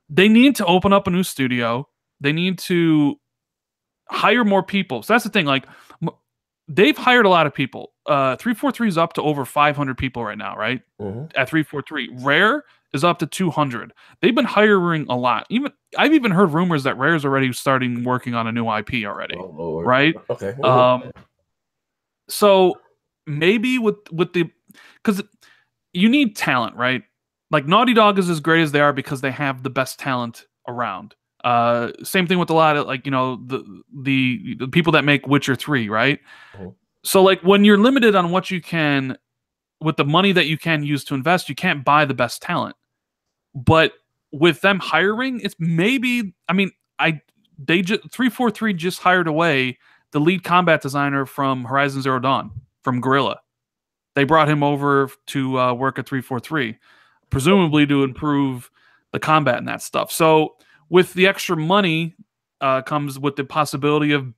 they need to open up a new studio. They need to hire more people. So that's the thing. Like they've hired a lot of people. 343 is up to over 500 people right now, right? Mm-hmm. At 343. Rare is up to 200. They've been hiring a lot. I've even heard rumors that Rare's already starting working on a new IP already. Oh, Lord. Right? Okay. Mm-hmm. So maybe with the, because you need talent, right? Like Naughty Dog is as great as they are because they have the best talent around. Same thing with a lot of, like, you know, the people that make Witcher 3, right? Mm-hmm. So like when you're limited on what you can, with the money that you can use to invest, you can't buy the best talent. But with them hiring, it's maybe, I mean, 343 just hired away the lead combat designer from Horizon Zero Dawn, from Guerrilla. They brought him over to work at 343, presumably to improve the combat and that stuff. So with the extra money comes with the possibility of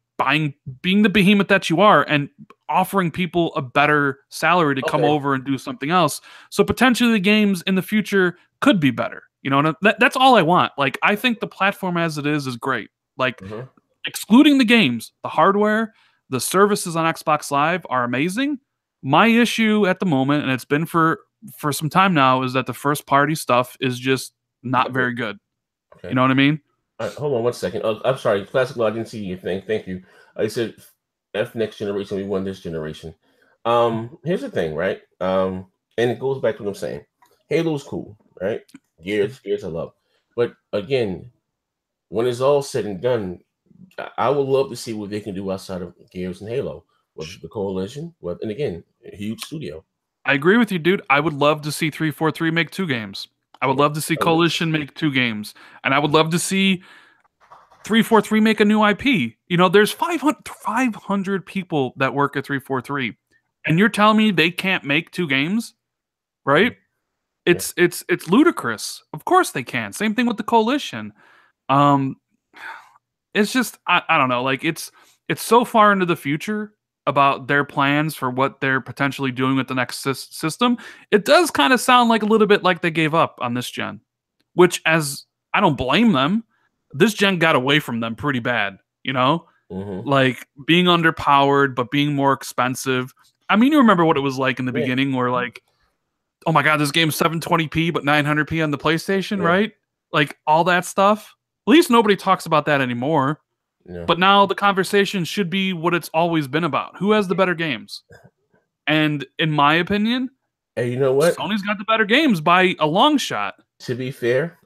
being the behemoth that you are, and offering people a better salary to come over and do something else. So potentially the games in the future could be better. You know, and that's all I want. Like, I think the platform as it is great. Like, excluding the games, the hardware, the services on Xbox Live are amazing. My issue at the moment, and it's been for some time now, is that the first party stuff is just not very good. You know what I mean? Hold on one second. I'm sorry, Classic Law, I didn't see your thing. Thank you. I said F next generation, we won this generation. Here's the thing, right? And it goes back to what I'm saying. Halo's cool, right? Gears I love. But again, when it's all said and done, I would love to see what they can do outside of Gears and Halo with the Coalition. And again, a huge studio. I agree with you, dude. I would love to see 343 make 2 games. I would love to see Coalition make 2 games. And I would love to see 343 make a new IP. You know, there's 500 people that work at 343. And you're telling me they can't make 2 games? Right? It's ludicrous. Of course they can. Same thing with the Coalition. It's just I don't know. Like it's so far into the future about their plans for what they're potentially doing with the next system. It does kind of sound like a little bit like they gave up on this gen, which, as I don't blame them, this gen got away from them pretty bad. You know, like being underpowered but being more expensive. I mean, you remember what it was like in the beginning, where like, oh my god, this game's 720p but 900p on the PlayStation, right? Like all that stuff. At least nobody talks about that anymore. Yeah. But now the conversation should be what it's always been about. Who has the better games? And in my opinion, hey, you know what? Sony's got the better games by a long shot. To be fair,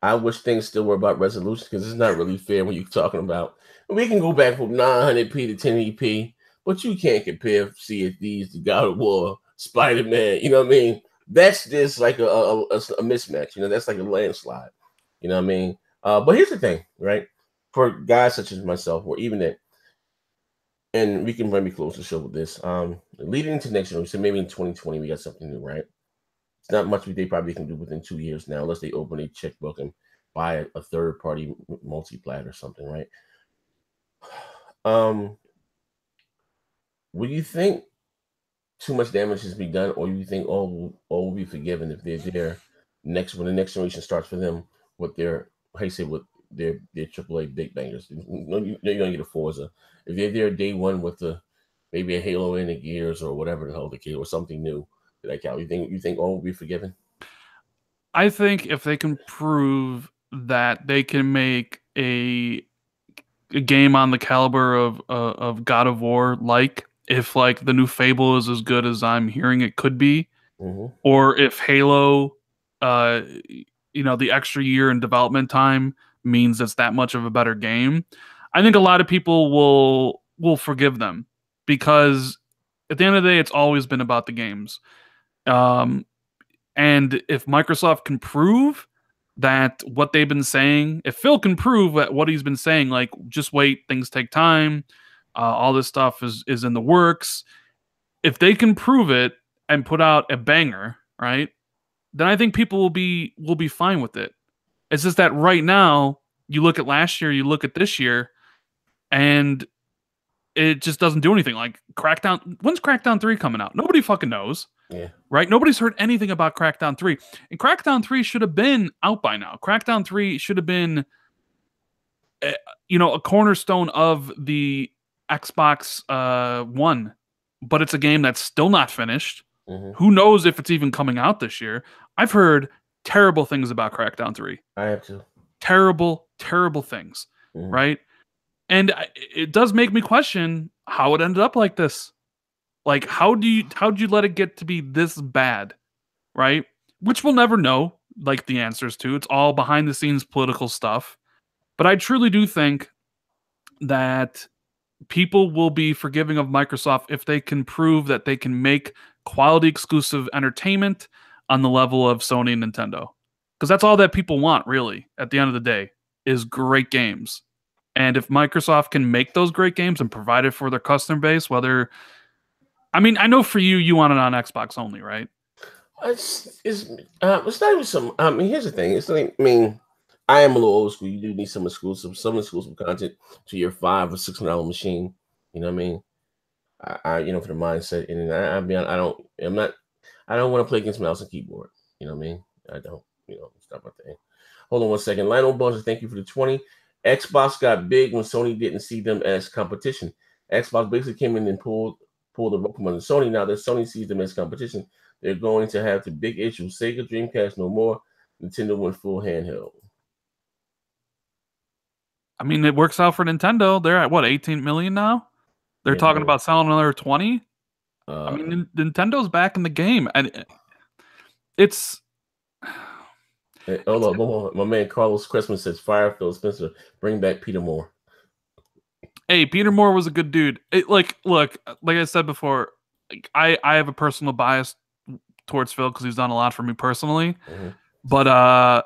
I wish things still were about resolution, because it's not really fair when you're talking about, we can go back from 900p to 1080p, but you can't compare CFDs to God of War, Spider-Man. You know what I mean? That's just like a mismatch. You know, that's like a landslide. You know what I mean? But here's the thing, right? For guys such as myself, or even that, and we can maybe close the show with this. Leading into next year, we said maybe in 2020 we got something new, right? It's not much they probably can do within 2 years now, unless they open a checkbook and buy a third-party multi-plat or something, right? Will you think too much damage has been done, or you think all will be forgiven if they're there when the next generation starts for them with their, how you say, with their AAA big bangers? You're gonna get a Forza. If they're there day one with maybe a Halo and a Gears or whatever the hell the kid, or something new, like how you think all will be forgiven? I think if they can prove that they can make a game on the caliber of God of War, like if like the new Fable is as good as I'm hearing it could be, or if Halo, the extra year in development time means it's that much of a better game, I think a lot of people will forgive them, because at the end of the day, it's always been about the games. And if Microsoft can prove that what they've been saying, if Phil can prove that what he's been saying, like just wait, things take time, all this stuff is in the works. If they can prove it and put out a banger, right, then I think people will be fine with it. It's just that right now, you look at last year, you look at this year, and it just doesn't do anything. Like Crackdown, when's Crackdown 3 coming out? Nobody fucking knows. Yeah. Right? Nobody's heard anything about Crackdown 3. And Crackdown 3 should have been out by now. Crackdown 3 should have been a cornerstone of the Xbox One, but it's a game that's still not finished. Mm-hmm. Who knows if it's even coming out this year? I've heard terrible things about Crackdown 3. I have to. Terrible, terrible things, right? And it does make me question how it ended up like this. Like, how'd you let it get to be this bad, right? Which we'll never know, like, the answers to. It's all behind the scenes political stuff. But I truly do think that people will be forgiving of Microsoft if they can prove that they can make quality exclusive entertainment on the level of Sony and Nintendo. Because that's all that people want, really, at the end of the day, is great games. And if Microsoft can make those great games and provide it for their customer base, whether... I mean, I know for you want it on Xbox only, right? It's not even some... I mean, here's the thing. It's like, I mean... I am a little old school. You do need some exclusive content to your $500 or $600 machine. You know what I mean? I for the mindset, and I don't want to play against mouse and keyboard. You know what I mean? I don't. Stop right there. Hold on one second. Lionel Buzzer, thank you for the 20. Xbox got big when Sony didn't see them as competition. Xbox basically came in and pulled the rope from under Sony. Now that Sony sees them as competition, they're going to have the big issue. Sega Dreamcast no more. Nintendo went full handheld. I mean, it works out for Nintendo. They're at what, 18 million now? They're talking about selling another 20. I mean, Nintendo's back in the game, and it's. Hey, hold on, my man Carlos Cressman says, "Fire Phil Spencer, bring back Peter Moore." Hey, Peter Moore was a good dude. Look, like I said before, I have a personal bias towards Phil because he's done a lot for me personally. But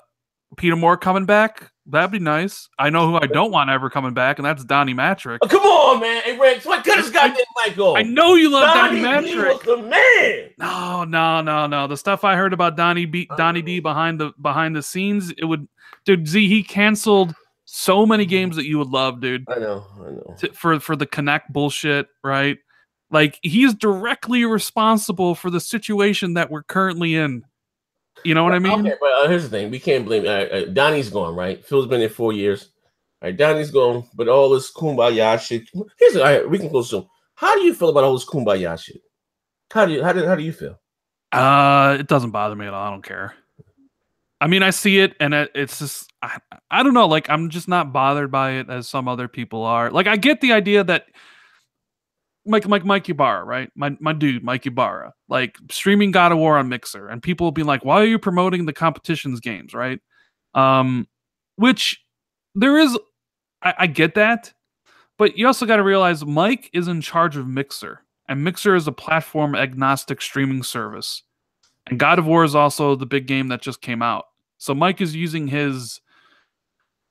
Peter Moore coming back, that'd be nice. I know who I don't want ever coming back, and that's Donnie Matrick. Oh, come on, man. Hey, Rex, what cut his goddamn mic off? I know you love Donnie Matrick. Was the man. No. The stuff I heard about Donnie D behind the scenes, it would, dude. Z, he canceled so many games that you would love, dude. I know. For the Connect bullshit, right? Like, he's directly responsible for the situation that we're currently in. You know what I mean? Okay, but here's the thing: we can't blame Donnie's gone, right? Phil's been there 4 years. All right, Donnie's gone, but all this kumbaya shit. We can go soon. How do you feel about all this kumbaya shit? How do you feel? It doesn't bother me at all. I don't care. I mean, I see it, and it's just I don't know. Like, I'm just not bothered by it as some other people are. Like, I get the idea that. Mike Ibarra, right? My dude, Mike Ibarra, like streaming God of War on Mixer, and people will be like, "Why are you promoting the competition's games?" Right? Which there is, I get that, but you also got to realize Mike is in charge of Mixer, and Mixer is a platform agnostic streaming service, and God of War is also the big game that just came out. So Mike is using his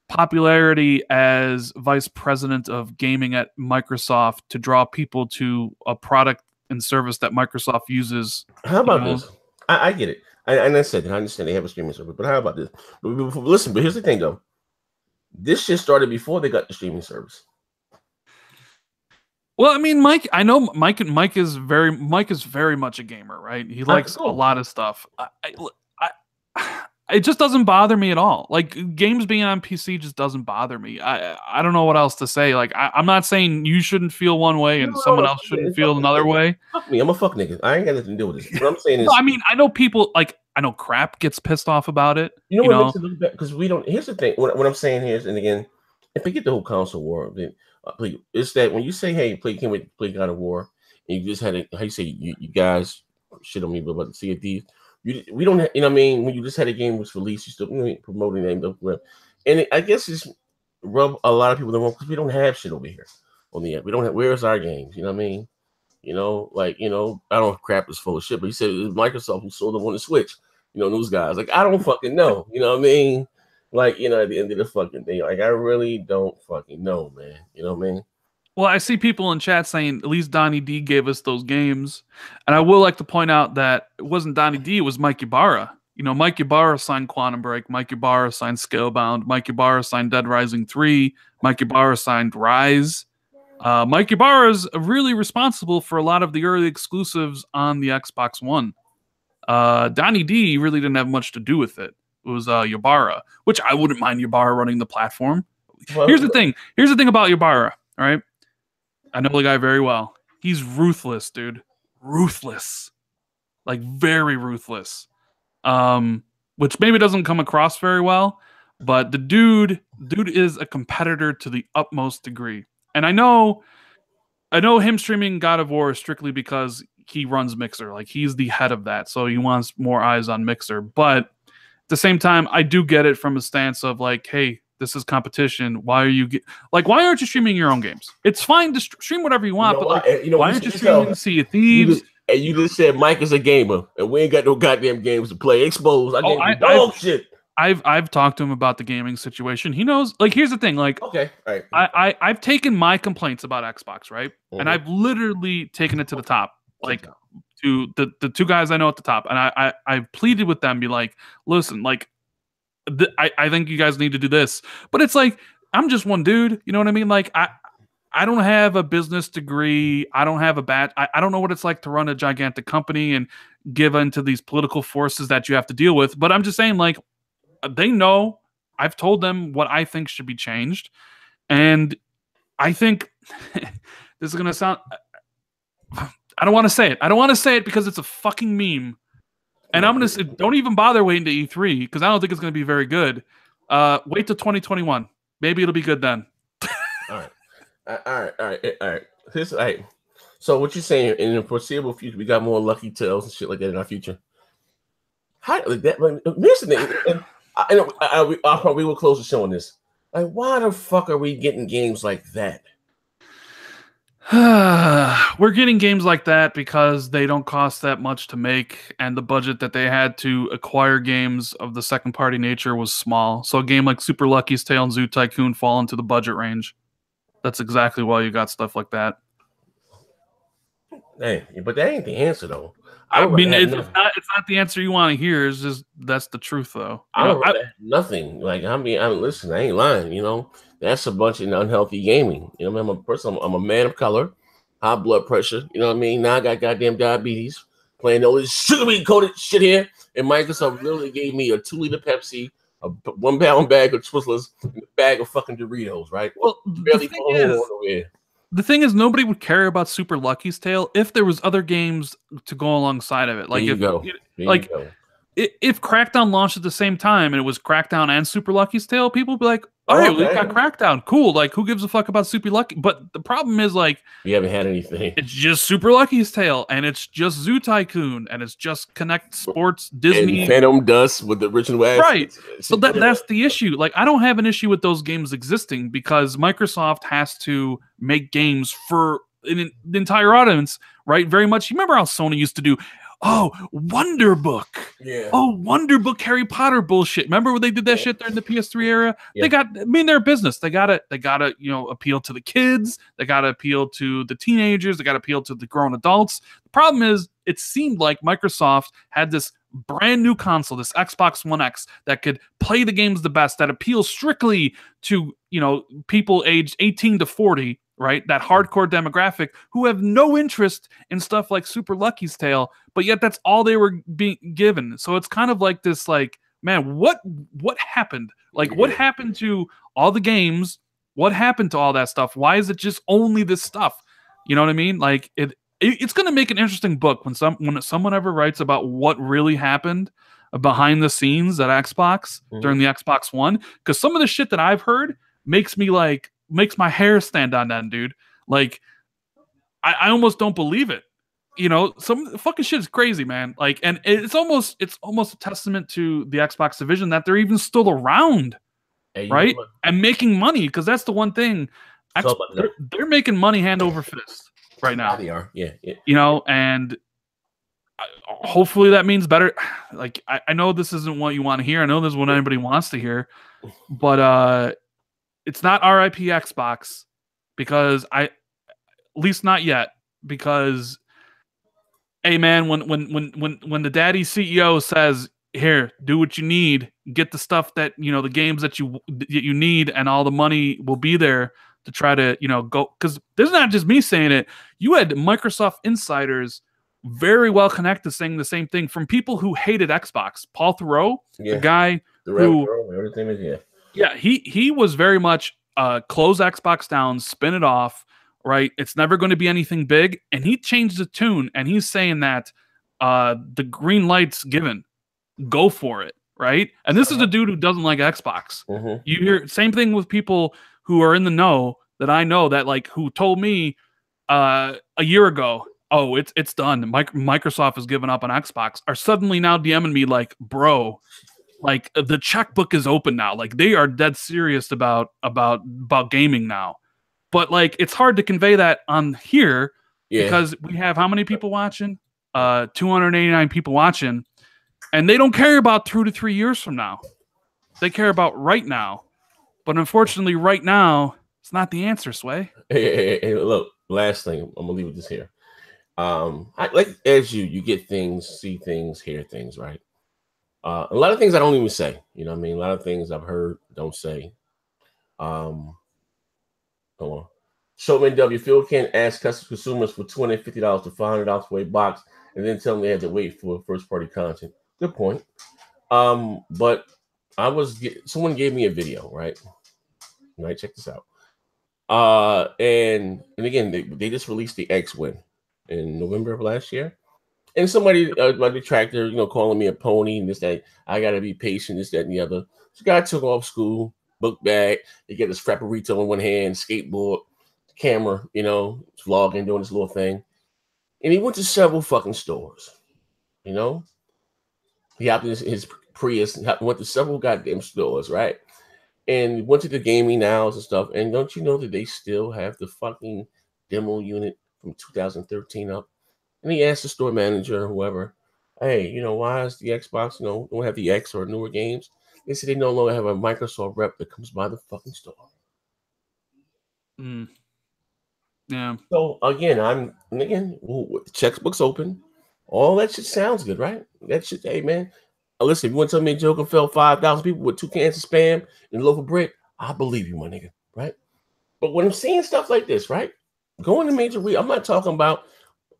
popularity as vice president of gaming at Microsoft to draw people to a product and service that Microsoft uses. How about this? I get it. I understand they have a streaming service, but how about this? Listen, but here's the thing though. This shit started before they got the streaming service. Well, I mean, Mike, I know Mike is very much a gamer, right? He likes a lot of stuff. It just doesn't bother me at all. Like, games being on PC just doesn't bother me. I don't know what else to say. Like, I'm not saying you shouldn't feel one way and someone else shouldn't feel another way. Fuck me, I'm a fuck nigga. I ain't got nothing to do with this. What I'm saying is, no, I mean, I know people I know Crap gets pissed off about it. You know what makes it look bad? Because we don't. Here's the thing. What I'm saying here is, and again, if we get the whole console war, it's that when you say, "Hey, can't wait to play God of War," and you just had how you say you guys shit on me about the Sea of Thieves. We don't, you know what I mean? When you just had a game was released, you still promoting it. And I guess it's rub a lot of people the wrong because we don't have shit over here on the end. We don't have, where's our games? You know what I mean? I don't know if Crap is full of shit, but he said it was Microsoft who sold them on the Switch. Those guys. Like, I don't fucking know. You know what I mean? Like, at the end of the fucking thing, like, I really don't fucking know, man. You know what I mean? Well, I see people in chat saying at least Donnie D gave us those games. And I will like to point out that it wasn't Donnie D, it was Mike Ibarra. You know, Mike Ybarra signed Quantum Break, Mike Ybarra signed Scalebound, Mike Ybarra signed Dead Rising 3, Mike Ybarra signed Rise. Mike Ybarra is really responsible for a lot of the early exclusives on the Xbox One. Donnie D really didn't have much to do with it. It was Ybarra, which I wouldn't mind Ybarra running the platform. Well, Here's the thing. Here's the thing about Ybarra, all right? I know the guy very well. He's ruthless, dude. Ruthless. Like, very ruthless. Which maybe doesn't come across very well, but the dude is a competitor to the utmost degree. And I know him streaming God of War strictly because he runs Mixer. Like, he's the head of that, so he wants more eyes on Mixer. But at the same time, I do get it from a stance of like, hey, this is competition. Why are you why aren't you streaming your own games? It's fine to stream whatever you want, but like, why aren't you streaming Sea of Thieves? You just said Mike is a gamer, and we ain't got no goddamn games to play. Exposed. Shit. I've talked to him about the gaming situation. He knows. Like, here's the thing. Like, okay, all right. I've taken my complaints about Xbox, right, and I've literally taken it to the top. Like, to the two guys I know at the top, and I've pleaded with them, be like, listen, like, I think you guys need to do this, but it's like, I'm just one dude, you know what I mean? Like, I don't have a business degree, I don't have a badge, I don't know what it's like to run a gigantic company and give into these political forces that you have to deal with, but I'm just saying, like, they know, I've told them what I think should be changed, and I think this is gonna sound, I don't want to say it. I don't want to say it because it's a fucking meme. And I'm going to say, don't even bother waiting to E3 because I don't think it's going to be very good. Wait till 2021. Maybe it'll be good then. All right. So what you're saying, in the foreseeable future, we got more Lucky Tales and shit like that in our future. How like that? Like, here's the thing. We will close the show on this. Like, why the fuck are we getting games like that? We're getting games like that because they don't cost that much to make, and the budget that they had to acquire games of the second-party nature was small. So a game like Super Lucky's Tale and Zoo Tycoon fall into the budget range. That's exactly why you got stuff like that. Hey, but that ain't the answer, though. I mean, it's not the answer you want to hear. It's just that's the truth, though. I don't know, nothing. Like, I mean, listen, I ain't lying. You know, that's a bunch of unhealthy gaming. You know, I'm a man of color, high blood pressure. You know what I mean? Now I got goddamn diabetes, playing all this sugar coated shit here. And Microsoft literally gave me a 2-liter Pepsi, a 1 pound bag of Twizzlers, and a bag of fucking Doritos. Right? Well, the thing is, nobody would care about Super Lucky's Tale if there was other games to go alongside of it. Like, if Crackdown launched at the same time and it was Crackdown and Super Lucky's Tale, people would be like, all right, we got Crackdown. Cool. Like, who gives a fuck about Super Lucky? But the problem is, like, we haven't had anything. It's just Super Lucky's Tale, and it's just Zoo Tycoon, and it's just Connect Sports, Disney. And Phantom Dust with the original ads. Right. So that's the issue. Like, I don't have an issue with those games existing because Microsoft has to make games for the entire audience, right? Very much. You remember how Sony used to do, Wonder Book. Yeah. Wonder Book Harry Potter bullshit. Remember when they did that shit during the PS3 era? Yeah. They're a business. They gotta, appeal to the kids. They gotta appeal to the teenagers. They gotta appeal to the grown adults. The problem is, it seemed like Microsoft had this brand new console, this Xbox One X, that could play the games the best, that appeals strictly to, people aged 18 to 40, right? That hardcore demographic who have no interest in stuff like Super Lucky's Tale, but yet that's all they were being given. So it's kind of like this, like, man, what happened? Like, what happened to all the games? What happened to all that stuff? Why is it just only this stuff? You know what I mean? Like, it's going to make an interesting book when someone ever writes about what really happened behind the scenes at Xbox during the Xbox One, because some of the shit that I've heard makes my hair stand on end, dude. Like, I almost don't believe it. Some fucking shit is crazy, man. Like, and it's almost a testament to the Xbox division that they're even still around, right? And making money, because that's the one thing. They're making money hand over fist right now. They are, yeah. And hopefully that means better. Like, I know this isn't what you want to hear. I know this is what anybody wants to hear, but it's not RIP Xbox, because at least not yet, because, hey man, when the daddy CEO says here, do what you need, get the stuff that, the games that you need, and all the money will be there to try to, go. Because this is not just me saying it. You had Microsoft insiders very well connected saying the same thing from people who hated Xbox. Paul Theroux, the guy who, everything is he was very much close Xbox down, spin it off, right? It's never going to be anything big. And he changed the tune, and he's saying that the green light's given. Go for it, right? And this is a dude who doesn't like Xbox. You hear same thing with people who are in the know that I know that like who told me a year ago, oh, it's done. Microsoft has given up on Xbox, are suddenly now DMing me like, bro, like the checkbook is open now. Like they are dead serious about gaming now. But like it's hard to convey that on here because we have how many people watching? 289 people watching. And they don't care about 2 to 3 years from now. They care about right now. But unfortunately, right now, it's not the answer, Sway. Hey, look, last thing. I'm going to leave with this here. Like as you get things, see things, hear things, right? A lot of things I don't even say. You know what I mean? A lot of things I've heard, don't say. Hold on. Showman W. Phil can't ask consumers for $250 to $500 for a box and then tell them they had to wait for first-party content. Good point. But someone gave me a video, right? Right, check this out. And again, they just released the X-Wing in November of last year. And somebody, my detractor, calling me a pony and this, that, I gotta be patient, this, that, and the other. This guy took off school, book bag, he got his Frapparito in one hand, skateboard, camera, vlogging, doing this little thing. And he went to several fucking stores, He hopped in his Prius, went to several goddamn stores, right? And went to the gaming nows and stuff. And don't you know that they still have the fucking demo unit from 2013 up? And he asked the store manager or whoever, hey, why is the Xbox, don't have the X or newer games? They said they no longer have a Microsoft rep that comes by the fucking store. Yeah. So again, the checkbook's open. All that shit sounds good, right? That shit, hey man. Listen, if you want to tell me a joke and fell 5,000 people with 2 cans of Spam and a loaf of bread, I believe you, my nigga, right? But when I'm seeing stuff like this, right? Going to major I'm not talking about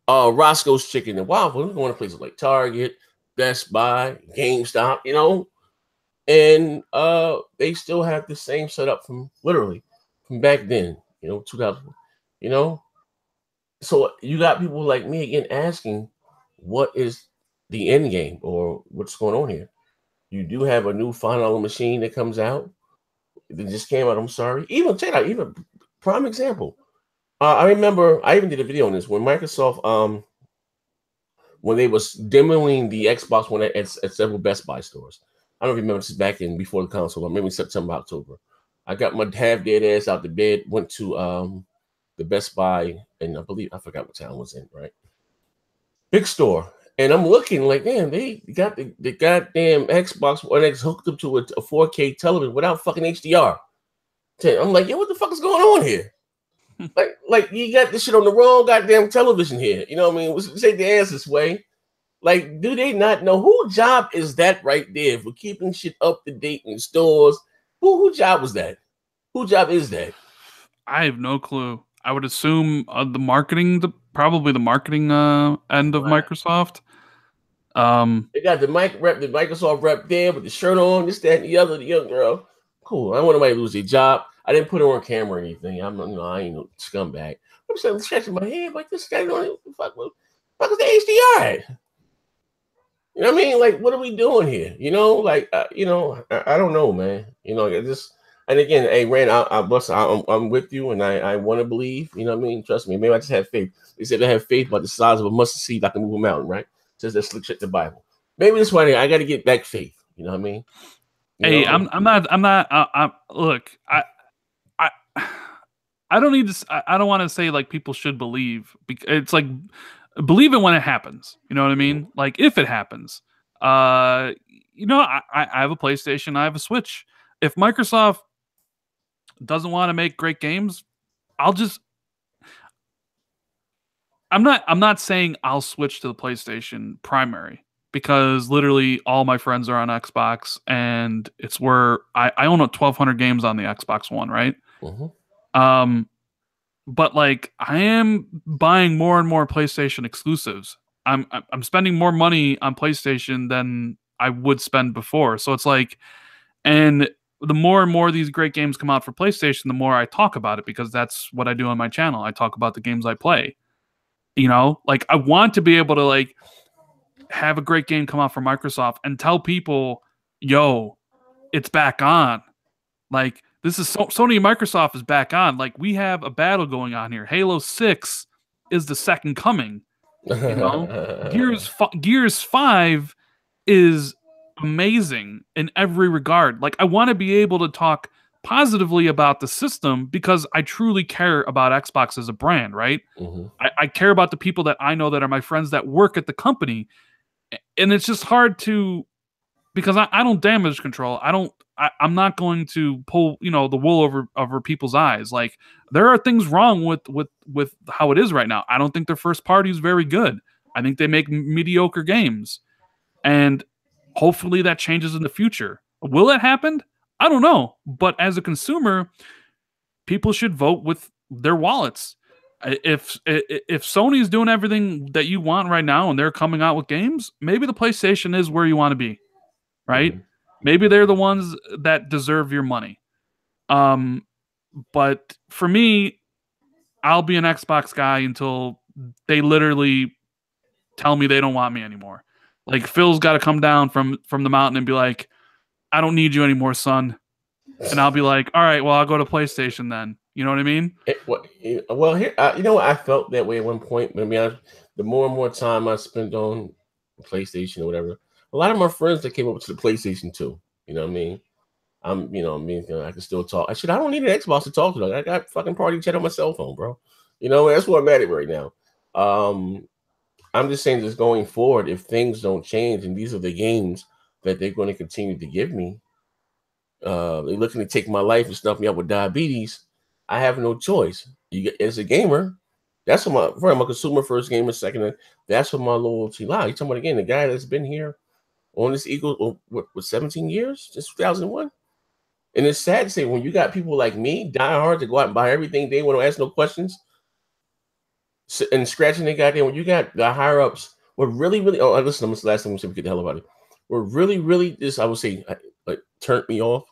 Roscoe's Chicken and Waffle. I'm going to places like Target, Best Buy, GameStop, and they still have the same setup from back then, 2000, So you got people like me again asking, what is the end game or what's going on here? You do have a new $5 machine that comes out. That just came out. I'm sorry. Even check it out. Even prime example. I remember I even did a video on this when Microsoft when they was demoing the Xbox One at several Best Buy stores. I don't remember this is back in before the console, or maybe September, October. I got my half dead ass out the bed, went to the Best Buy, and I forgot what town it was in, right? Big store. And I'm looking like, damn, they got the goddamn Xbox One X hooked up to a 4K television without fucking HDR. I'm like, yo, what the fuck is going on here? like you got this shit on the wrong goddamn television here. You know what I mean? Take the ass this way. Like, do they not know whose job is that right there for keeping shit up to date in stores? Who job was that? Whose job is that? I have no clue. I would assume probably the marketing end of Microsoft. They got the Microsoft rep there with the shirt on, this, that, and the other, the young girl. Cool. I don't want nobody to lose their job. I didn't put her on camera or anything. I ain't no scumbag. I'm just scratching my head like this guy don't fuck is the HDR. You know what I mean? Like, what are we doing here? I don't know, man. And again, hey, Rand, I'm with you, and I want to believe. You know what I mean? Trust me. Maybe I just have faith. They said they have faith about the size of a mustard seed. I can move a mountain, right? Says that slick shit the Bible. Maybe that's why I got to get back faith. You know what I mean? Look, I don't need to. I don't want to say like people should believe. It's like believe it when it happens. You know what I mean? Like if it happens. I have a PlayStation. I have a Switch. If Microsoft doesn't want to make great games, I'm not saying I'll switch to the PlayStation primary. because literally all my friends are on Xbox, and it's where I own 1,200 games on the Xbox One, right? Um, but like I am buying more and more PlayStation exclusives. I'm spending more money on PlayStation than I would spend before. So it's like, and the more and more these great games come out for PlayStation, the more I talk about it, because that's what I do on my channel. I talk about the games I play. You know, like I want to be able to like have a great game come out from Microsoft and tell people, yo, it's back on. Like this is Sony and Microsoft is back on. Like we have a battle going on here. Halo 6 is the second coming. You know, Gears 5 is amazing in every regard. Like I want to be able to talk positively about the system because I truly care about Xbox as a brand, right? I care about the people that I know that are my friends that work at the company. And it's just hard to, because I don't damage control. I'm not going to pull, you know, the wool over people's eyes. Like there are things wrong with how it is right now. I don't think their first party is very good. I think they make mediocre games, and hopefully that changes in the future. Will it happen? I don't know. But as a consumer, people should vote with their wallets. If Sony is doing everything that you want right now and they're coming out with games, maybe the PlayStation is where you want to be, right? Maybe they're the ones that deserve your money. But for me, I'll be an Xbox guy until they literally tell me they don't want me anymore. Like Phil's got to come down from the mountain and be like, I don't need you anymore, son. And I'll be like, all right, well, I'll go to PlayStation then. You know what I mean? Well, here, you know what? I felt that way at one point. But I mean, the more and more time I spent on PlayStation or whatever, a lot of my friends that came over to the PlayStation too. You know what I mean? I can still talk. I don't need an Xbox to talk to them. I got fucking party chat on my cell phone, bro. You know, that's what I'm at right now. I'm just saying, just going forward, if things don't change and these are the games that they're going to continue to give me, they're looking to take my life and stuff me up with diabetes. I have no choice. As a gamer, that's what I'm a consumer first, gamer second. That's what my loyalty lies. You're talking about, again, the guy that's been here on this Eagle with 17 years, since 2001. And it's sad to say, when you got people like me, die hard to go out and buy everything, they want to ask no questions and scratching their goddamn, when you got the higher ups, we're really, listen, this last time we said we get the hell about it. We're really, I would say, like, turned me off.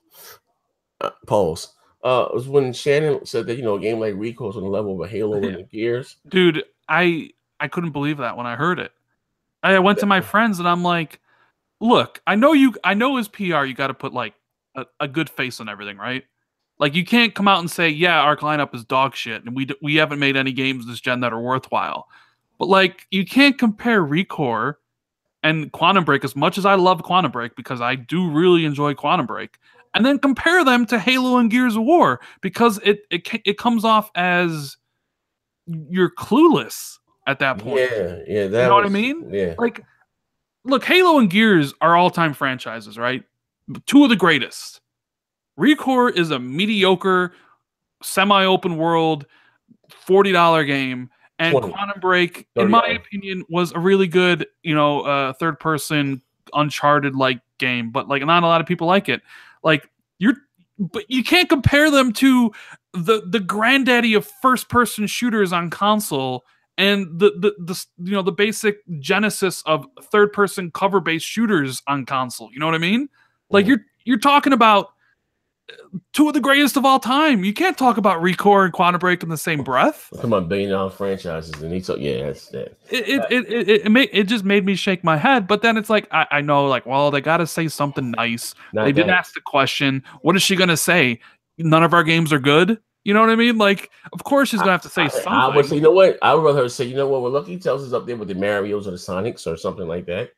Pause. It was when Shannon said that, you know, a game like Rico is on the level of a Halo and the Gears. Dude, I couldn't believe that when I heard it. I went to my friends and I'm like, look, I know as PR, you got to put like a good face on everything, right? Like you can't come out and say, yeah, our lineup is dog shit and we haven't made any games this gen that are worthwhile. But like you can't compare Recore and Quantum Break, as much as I love Quantum Break, because I do really enjoy Quantum Break, and then compare them to Halo and Gears of War, because it comes off as you're clueless at that point. Yeah, you know what I mean? Yeah. Like, look, Halo and Gears are all-time franchises, right? Two of the greatest. Recore is a mediocre, semi-open world, $40 game. And 20. Quantum Break, in my opinion, was a really good, third-person Uncharted-like game. But like, not a lot of people like it. Like, but you can't compare them to the granddaddy of first-person shooters on console and the basic genesis of third-person cover-based shooters on console. You know what I mean? Like, you're talking about two of the greatest of all time. You can't talk about Recore and Quantum Break in the same breath. Talking about billion-dollar franchises, and that's that. It just made me shake my head. But then it's like, I know, like, well, they got to say something nice. They did ask the question. What is she gonna say? None of our games are good. You know what I mean? Like, of course she's gonna have to say something. I would say, you know what? I would rather her say, you know what? Well, Lucky Tells is up there with the Marios or the Sonics or something like that.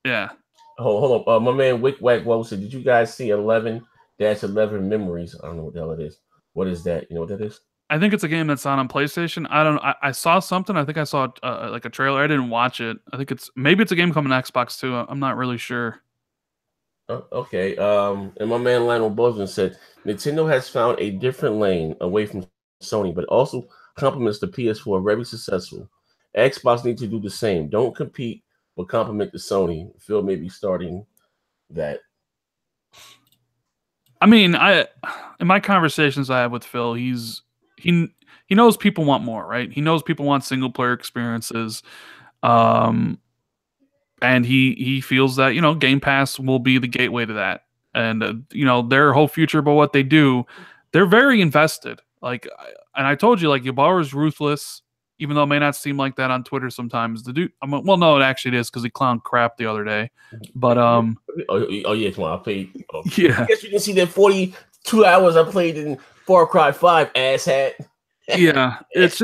Yeah. Hold on. My man Wick Wack said, did you guys see 11-11 Memories? I don't know what the hell it is. What is that? You know what that is? I think it's a game that's on PlayStation. I don't know. I saw something. I think I saw like a trailer. I didn't watch it. I think maybe it's a game coming to Xbox too. I'm not really sure. Okay. And my man Lionel Bozeman said, Nintendo has found a different lane away from Sony, but also complements the PS4 very successful. Xbox needs to do the same. Don't compete would compliment the Sony. Phil may be starting that. I mean, in my conversations I have with Phil, he knows people want more, right? He knows people want single player experiences, and he feels that Game Pass will be the gateway to that, and their whole future about what they do, they're very invested. Like, and I told you, like, Ybarra is ruthless, even though it may not seem like that on Twitter sometimes. The dude, well, no, it actually is because he clowned crap the other day. But oh yeah, come on, I played. Yeah, I guess you didn't see that 42 hours I played in Far Cry 5, asshat. Yeah, it's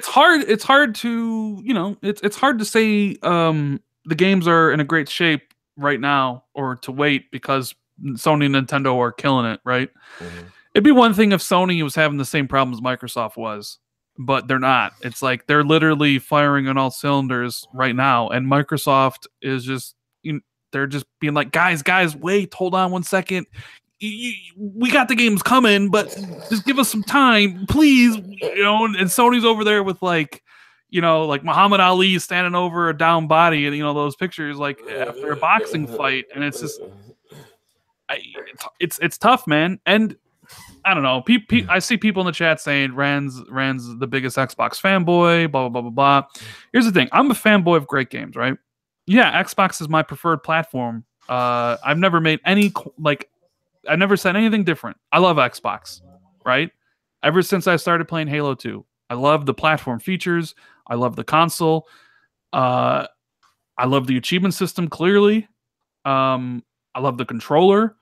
hard. It's hard to it's hard to say the games are in a great shape right now or to wait because Sony and Nintendo are killing it, right? Mm-hmm. It'd be one thing if Sony was having the same problems Microsoft was, but they're not. It's like they're literally firing on all cylinders right now, and Microsoft is just they're just being like, guys, wait, hold on 1 second. We got the games coming, but just give us some time, please. And Sony's over there with like Muhammad Ali standing over a down body, and those pictures like after a boxing fight, and it's just, it's tough, man. And I don't know. I see people in the chat saying Rand's the biggest Xbox fanboy, blah, blah, blah, blah, blah. Here's the thing. I'm a fanboy of great games, right? Yeah, Xbox is my preferred platform. I've never made any, I never said anything different. I love Xbox, right? Ever since I started playing Halo 2. I love the platform features. I love the console. I love the achievement system, clearly. I love the controller.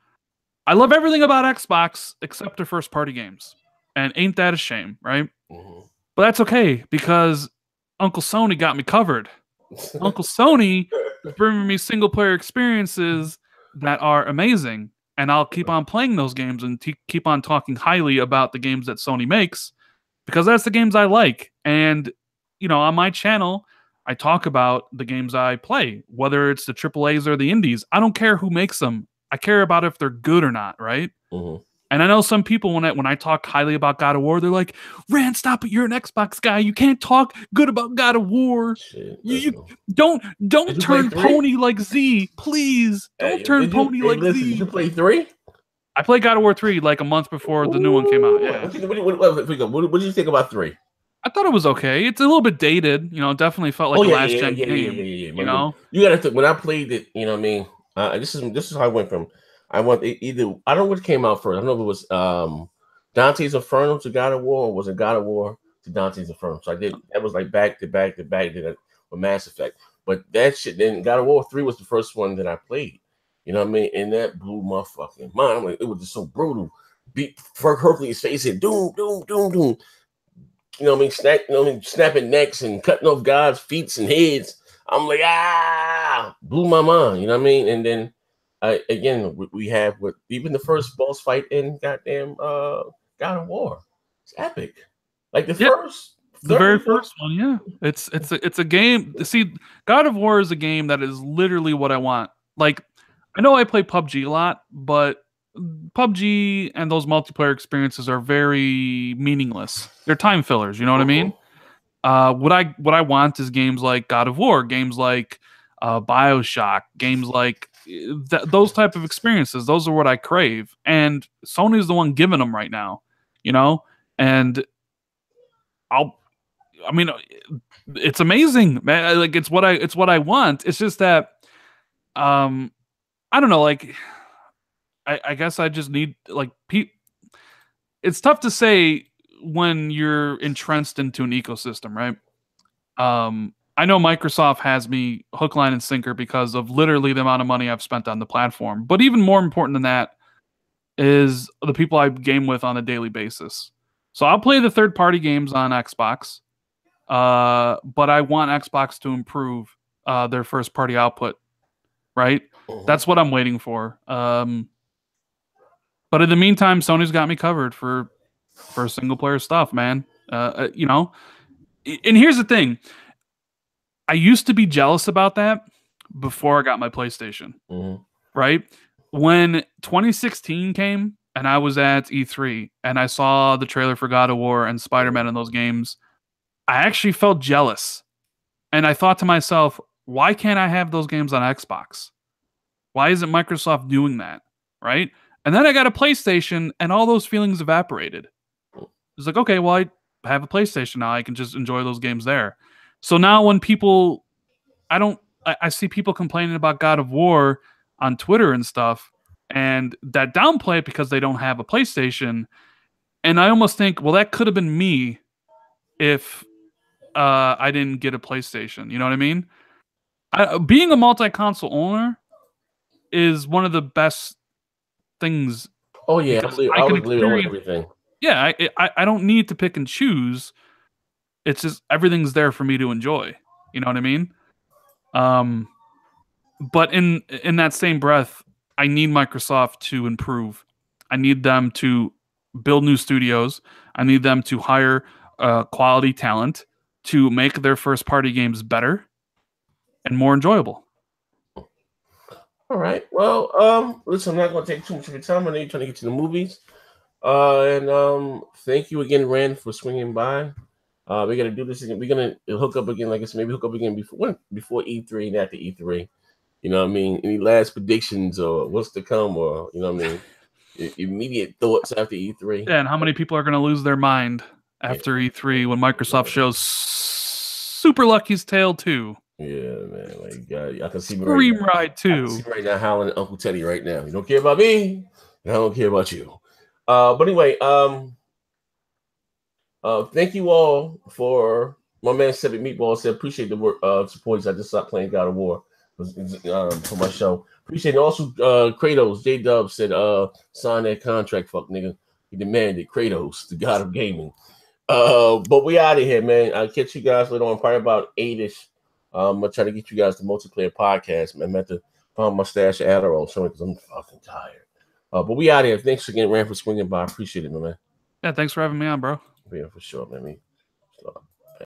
I love everything about Xbox except their first-party games. And ain't that a shame, right? Mm-hmm. But that's okay, because Uncle Sony got me covered. Uncle Sony is bringing me single-player experiences that are amazing. And I'll keep on playing those games and keep on talking highly about the games that Sony makes, because that's the games I like. And, on my channel, I talk about the games I play, whether it's the AAAs or the indies. I don't care who makes them. I care about if they're good or not, right? Mm-hmm. And I know some people, when I talk highly about God of War, they're like, Rand, stop it. You're an Xbox guy. You can't talk good about God of War. Shit, you don't turn pony like Z. Please. Don't turn pony like Z. Did you play 3? I played God of War 3 like a month before the new one came out. Yeah. What did you think about 3? I thought it was okay. It's a little bit dated. It definitely felt like a last-gen game. Yeah. You got to think, when I played it, what I mean? This is how I went from. I don't know what came out first. I don't know if it was Dante's Inferno to God of War, or was it God of War to Dante's Inferno? So that was like back to back with Mass Effect. But that shit, then God of War 3 was the first one that I played. You know what I mean? And that blew my fucking mind. I'm like, it was just so brutal. Beat Hercules' face, said doom, doom, doom, doom. Snapping necks and cutting off God's feet and heads. I'm like, blew my mind. You know what I mean? And then again, we have even the first boss fight in goddamn God of War. It's epic. Like the very first one, yeah. It's a game. See, God of War is a game that is literally what I want. Like, I know I play PUBG a lot, but PUBG and those multiplayer experiences are very meaningless. They're time fillers. You know what I mean? What I want is games like God of War, games like BioShock, games like those type of experiences. Those are what I crave, and Sony's the one giving them right now. And it's amazing, man. Like, it's what I want. It's just that I don't know, like, I guess I just need, like, it's tough to say when you're entrenched into an ecosystem, right? I know Microsoft has me hook, line, and sinker because of literally the amount of money I've spent on the platform. But even more important than that is the people I game with on a daily basis. So I'll play the third-party games on Xbox, but I want Xbox to improve their first-party output, right? That's what I'm waiting for. But in the meantime, Sony's got me covered for single-player stuff, man. And here's the thing. I used to be jealous about that before I got my PlayStation, right? When 2016 came and I was at E3 and I saw the trailer for God of War and Spider-Man in those games, I actually felt jealous. And I thought to myself, why can't I have those games on Xbox? Why isn't Microsoft doing that? Right? And then I got a PlayStation and all those feelings evaporated. It's like, okay, well, I have a PlayStation now. I can just enjoy those games there. So now when people, I see people complaining about God of War on Twitter and stuff, and that downplay it because they don't have a PlayStation. And I almost think, well, that could have been me if I didn't get a PlayStation. You know what I mean? Being a multi-console owner is one of the best things. Oh yeah, Because I would believe on everything. Yeah, I don't need to pick and choose. It's just everything's there for me to enjoy. You know what I mean? But in that same breath, I need Microsoft to improve. I need them to build new studios. I need them to hire quality talent to make their first party games better and more enjoyable. All right. Well, listen, I'm not going to take too much of your time. I know you're trying to get to the movies. And thank you again, Rand, for swinging by. We're gonna do this again. We're gonna hook up again, like I said, maybe hook up again before E3 and after E3. You know what I mean? Any last predictions or what's to come, or you know what I mean? Immediate thoughts after E3. Yeah, and how many people are going to lose their mind after E3 when Microsoft shows Super Lucky's Tale 2? Yeah, man. Like God, I can see me Dream Ride 2. I can see me right now howling at Uncle Teddy right now. You don't care about me, and I don't care about you. But anyway, thank you all for my man Seven Meatball said appreciate the work supporters. I just stopped playing God of War for my show. Appreciate it. Also, Kratos, J-Dub said sign that contract, fuck nigga. He demanded Kratos, the god of gaming. But we out of here, man. I'll catch you guys later on, probably about 8ish. I'm gonna try to get you guys the Multiclear podcast, man. I'm at to find my stash of Adderall somewhere because I'm fucking tired. But we out of here. Thanks again, Rand, for swinging by. I appreciate it, man. Yeah, thanks for having me on, bro. Yeah, for sure, man.